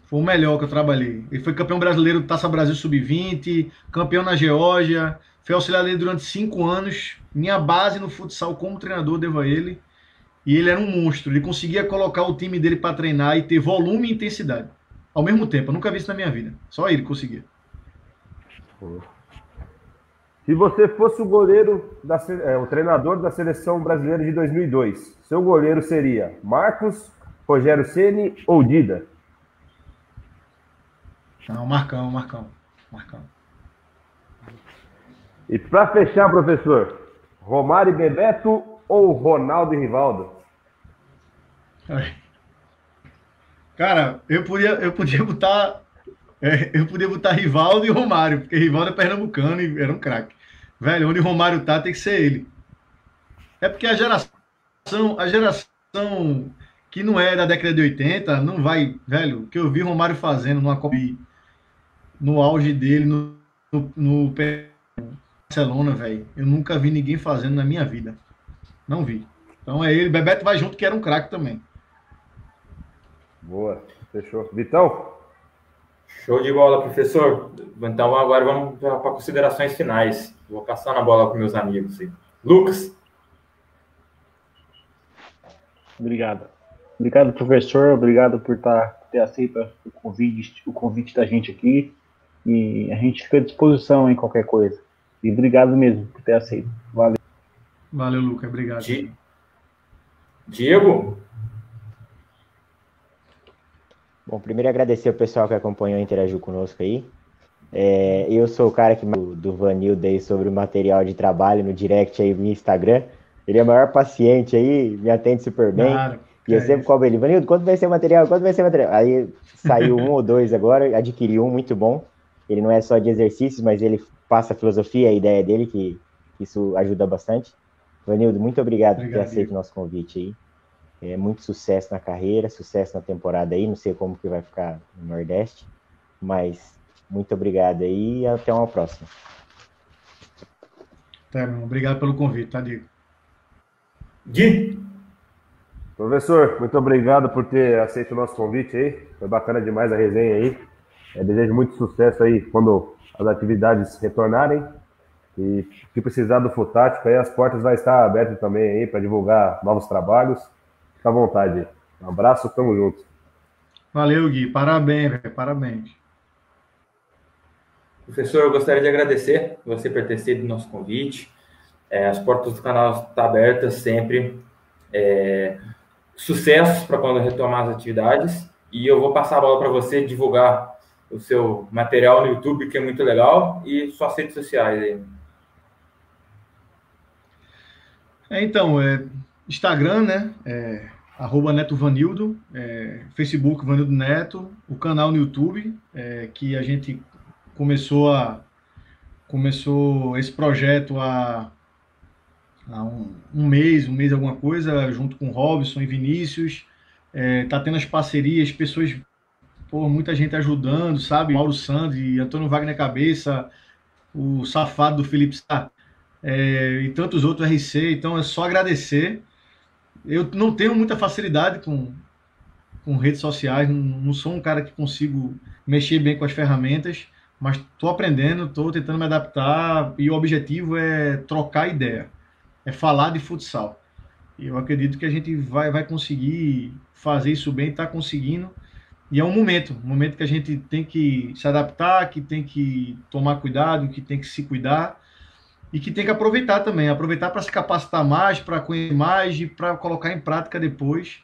Foi o melhor que eu trabalhei. Ele foi campeão brasileiro do Taça Brasil Sub-20, campeão na Geórgia, foi auxiliar dele durante 5 anos. Minha base no futsal como treinador devo a ele. E ele era um monstro. Ele conseguia colocar o time dele para treinar e ter volume e intensidade. Ao mesmo tempo. Eu nunca vi isso na minha vida. Só ele conseguia. Se você fosse o goleiro, o treinador da Seleção Brasileira de 2002, seu goleiro seria Marcos, Rogério Ceni ou Dida? Não, Marcão. E para fechar, professor, Romário e Bebeto ou Ronaldo e Rivaldo? Cara, eu podia botar Rivaldo e Romário, porque Rivaldo é pernambucano e era um craque. Velho, onde o Romário tá, tem que ser ele. É porque a geração que não é da década de 80, não vai, velho, o que eu vi Romário fazendo numa Copa no auge dele, no Barcelona, velho, eu nunca vi ninguém fazendo na minha vida. Não vi. Então é ele, Bebeto vai junto, que era um craque também. Boa, fechou. Vitão? Show de bola, professor. Então agora vamos para considerações finais. Vou passar na bola para meus amigos. Lucas. Obrigado. Obrigado, professor. Obrigado por ter aceito o convite da gente aqui. E a gente fica à disposição em qualquer coisa. E obrigado mesmo por ter aceito. Valeu. Valeu, Lucas. Obrigado. Diego? Bom, primeiro agradecer o pessoal que acompanhou e interagiu conosco aí. Eu sou o cara do Vanildo aí sobre o material de trabalho no direct aí no Instagram. Ele é o maior paciente aí, me atende super bem. Claro, e eu sempre cobro ele, Vanildo, quando vai ser o material? Aí saiu 1 ou 2 agora, adquiri um muito bom. Ele não é só de exercícios, mas ele passa a filosofia, a ideia dele, que isso ajuda bastante. Vanildo, muito obrigado por ter aceito o nosso convite aí. Muito sucesso na carreira, sucesso na temporada aí, não sei como que vai ficar no Nordeste, mas muito obrigado aí e até uma próxima. Obrigado pelo convite, tá, Diego? Gui? Professor, muito obrigado por ter aceito o nosso convite aí. Foi bacana demais a resenha aí. Desejo muito sucesso aí quando as atividades retornarem. E se precisar do Futático, aí as portas vão estar abertas também aí para divulgar novos trabalhos. Fica à vontade. Um abraço, tamo junto. Valeu, Gui. Parabéns, velho. Parabéns. Professor, eu gostaria de agradecer você por ter aceito o nosso convite. As portas do canal estão abertas sempre. Sucesso para quando retomar as atividades. E eu vou passar a bola para você divulgar o seu material no YouTube, que é muito legal, e suas redes sociais aí. Então, Instagram, né? @Neto Vanildo, Facebook Vanildo Neto, o canal no YouTube, que a gente começou esse projeto há um mês alguma coisa, junto com Robson e Vinícius. Tá tendo as parcerias, pessoas, muita gente ajudando, sabe? Mauro Sandi, Antônio Wagner Cabeça, o safado do Felipe Sá. e tantos outros, RC, então é só agradecer. Eu não tenho muita facilidade com redes sociais, não sou um cara que consigo mexer bem com as ferramentas, mas estou aprendendo, estou tentando me adaptar e o objetivo é trocar ideia, é falar de futsal. E eu acredito que a gente vai conseguir fazer isso bem, está conseguindo. E é um momento que a gente tem que se adaptar, que tem que tomar cuidado, que tem que se cuidar e que tem que aproveitar também, aproveitar para se capacitar mais, para conhecer mais e para colocar em prática depois,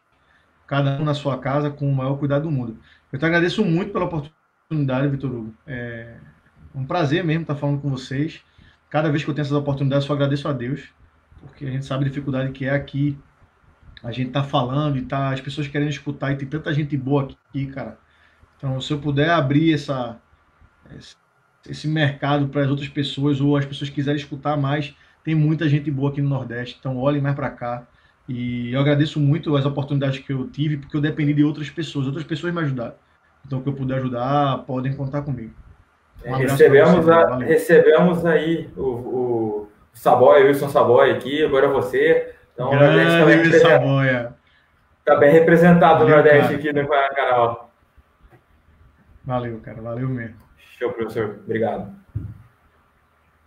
cada um na sua casa, com o maior cuidado do mundo. Eu te agradeço muito pela oportunidade, Vitor Hugo. É um prazer mesmo estar falando com vocês. Cada vez que eu tenho essas oportunidades, eu só agradeço a Deus, porque a gente sabe a dificuldade que é aqui. A gente tá falando e as pessoas querendo escutar, e tem tanta gente boa aqui, cara. Então, se eu puder abrir esse mercado para as outras pessoas, ou as pessoas quiserem escutar mais, tem muita gente boa aqui no Nordeste, então olhem mais para cá. E eu agradeço muito as oportunidades que eu tive, porque eu dependi de outras pessoas me ajudaram. Então, o que eu puder ajudar, podem contar comigo. Recebemos aí o Saboia, o Wilson Saboia aqui, agora você. Então, está bem representado no Nordeste aqui no canal. Valeu, cara. Valeu mesmo. Show, professor. Obrigado.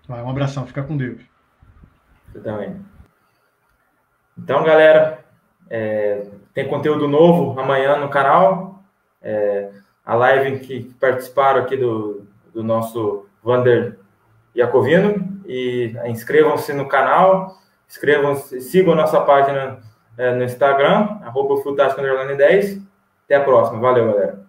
Um abração. Fica com Deus. Você também. Então, galera, tem conteúdo novo amanhã no canal. A live que participaram aqui do nosso Vander Iacovino. E inscrevam-se no canal. Sigam nossa página no Instagram, @futástico_10. Até a próxima. Valeu, galera.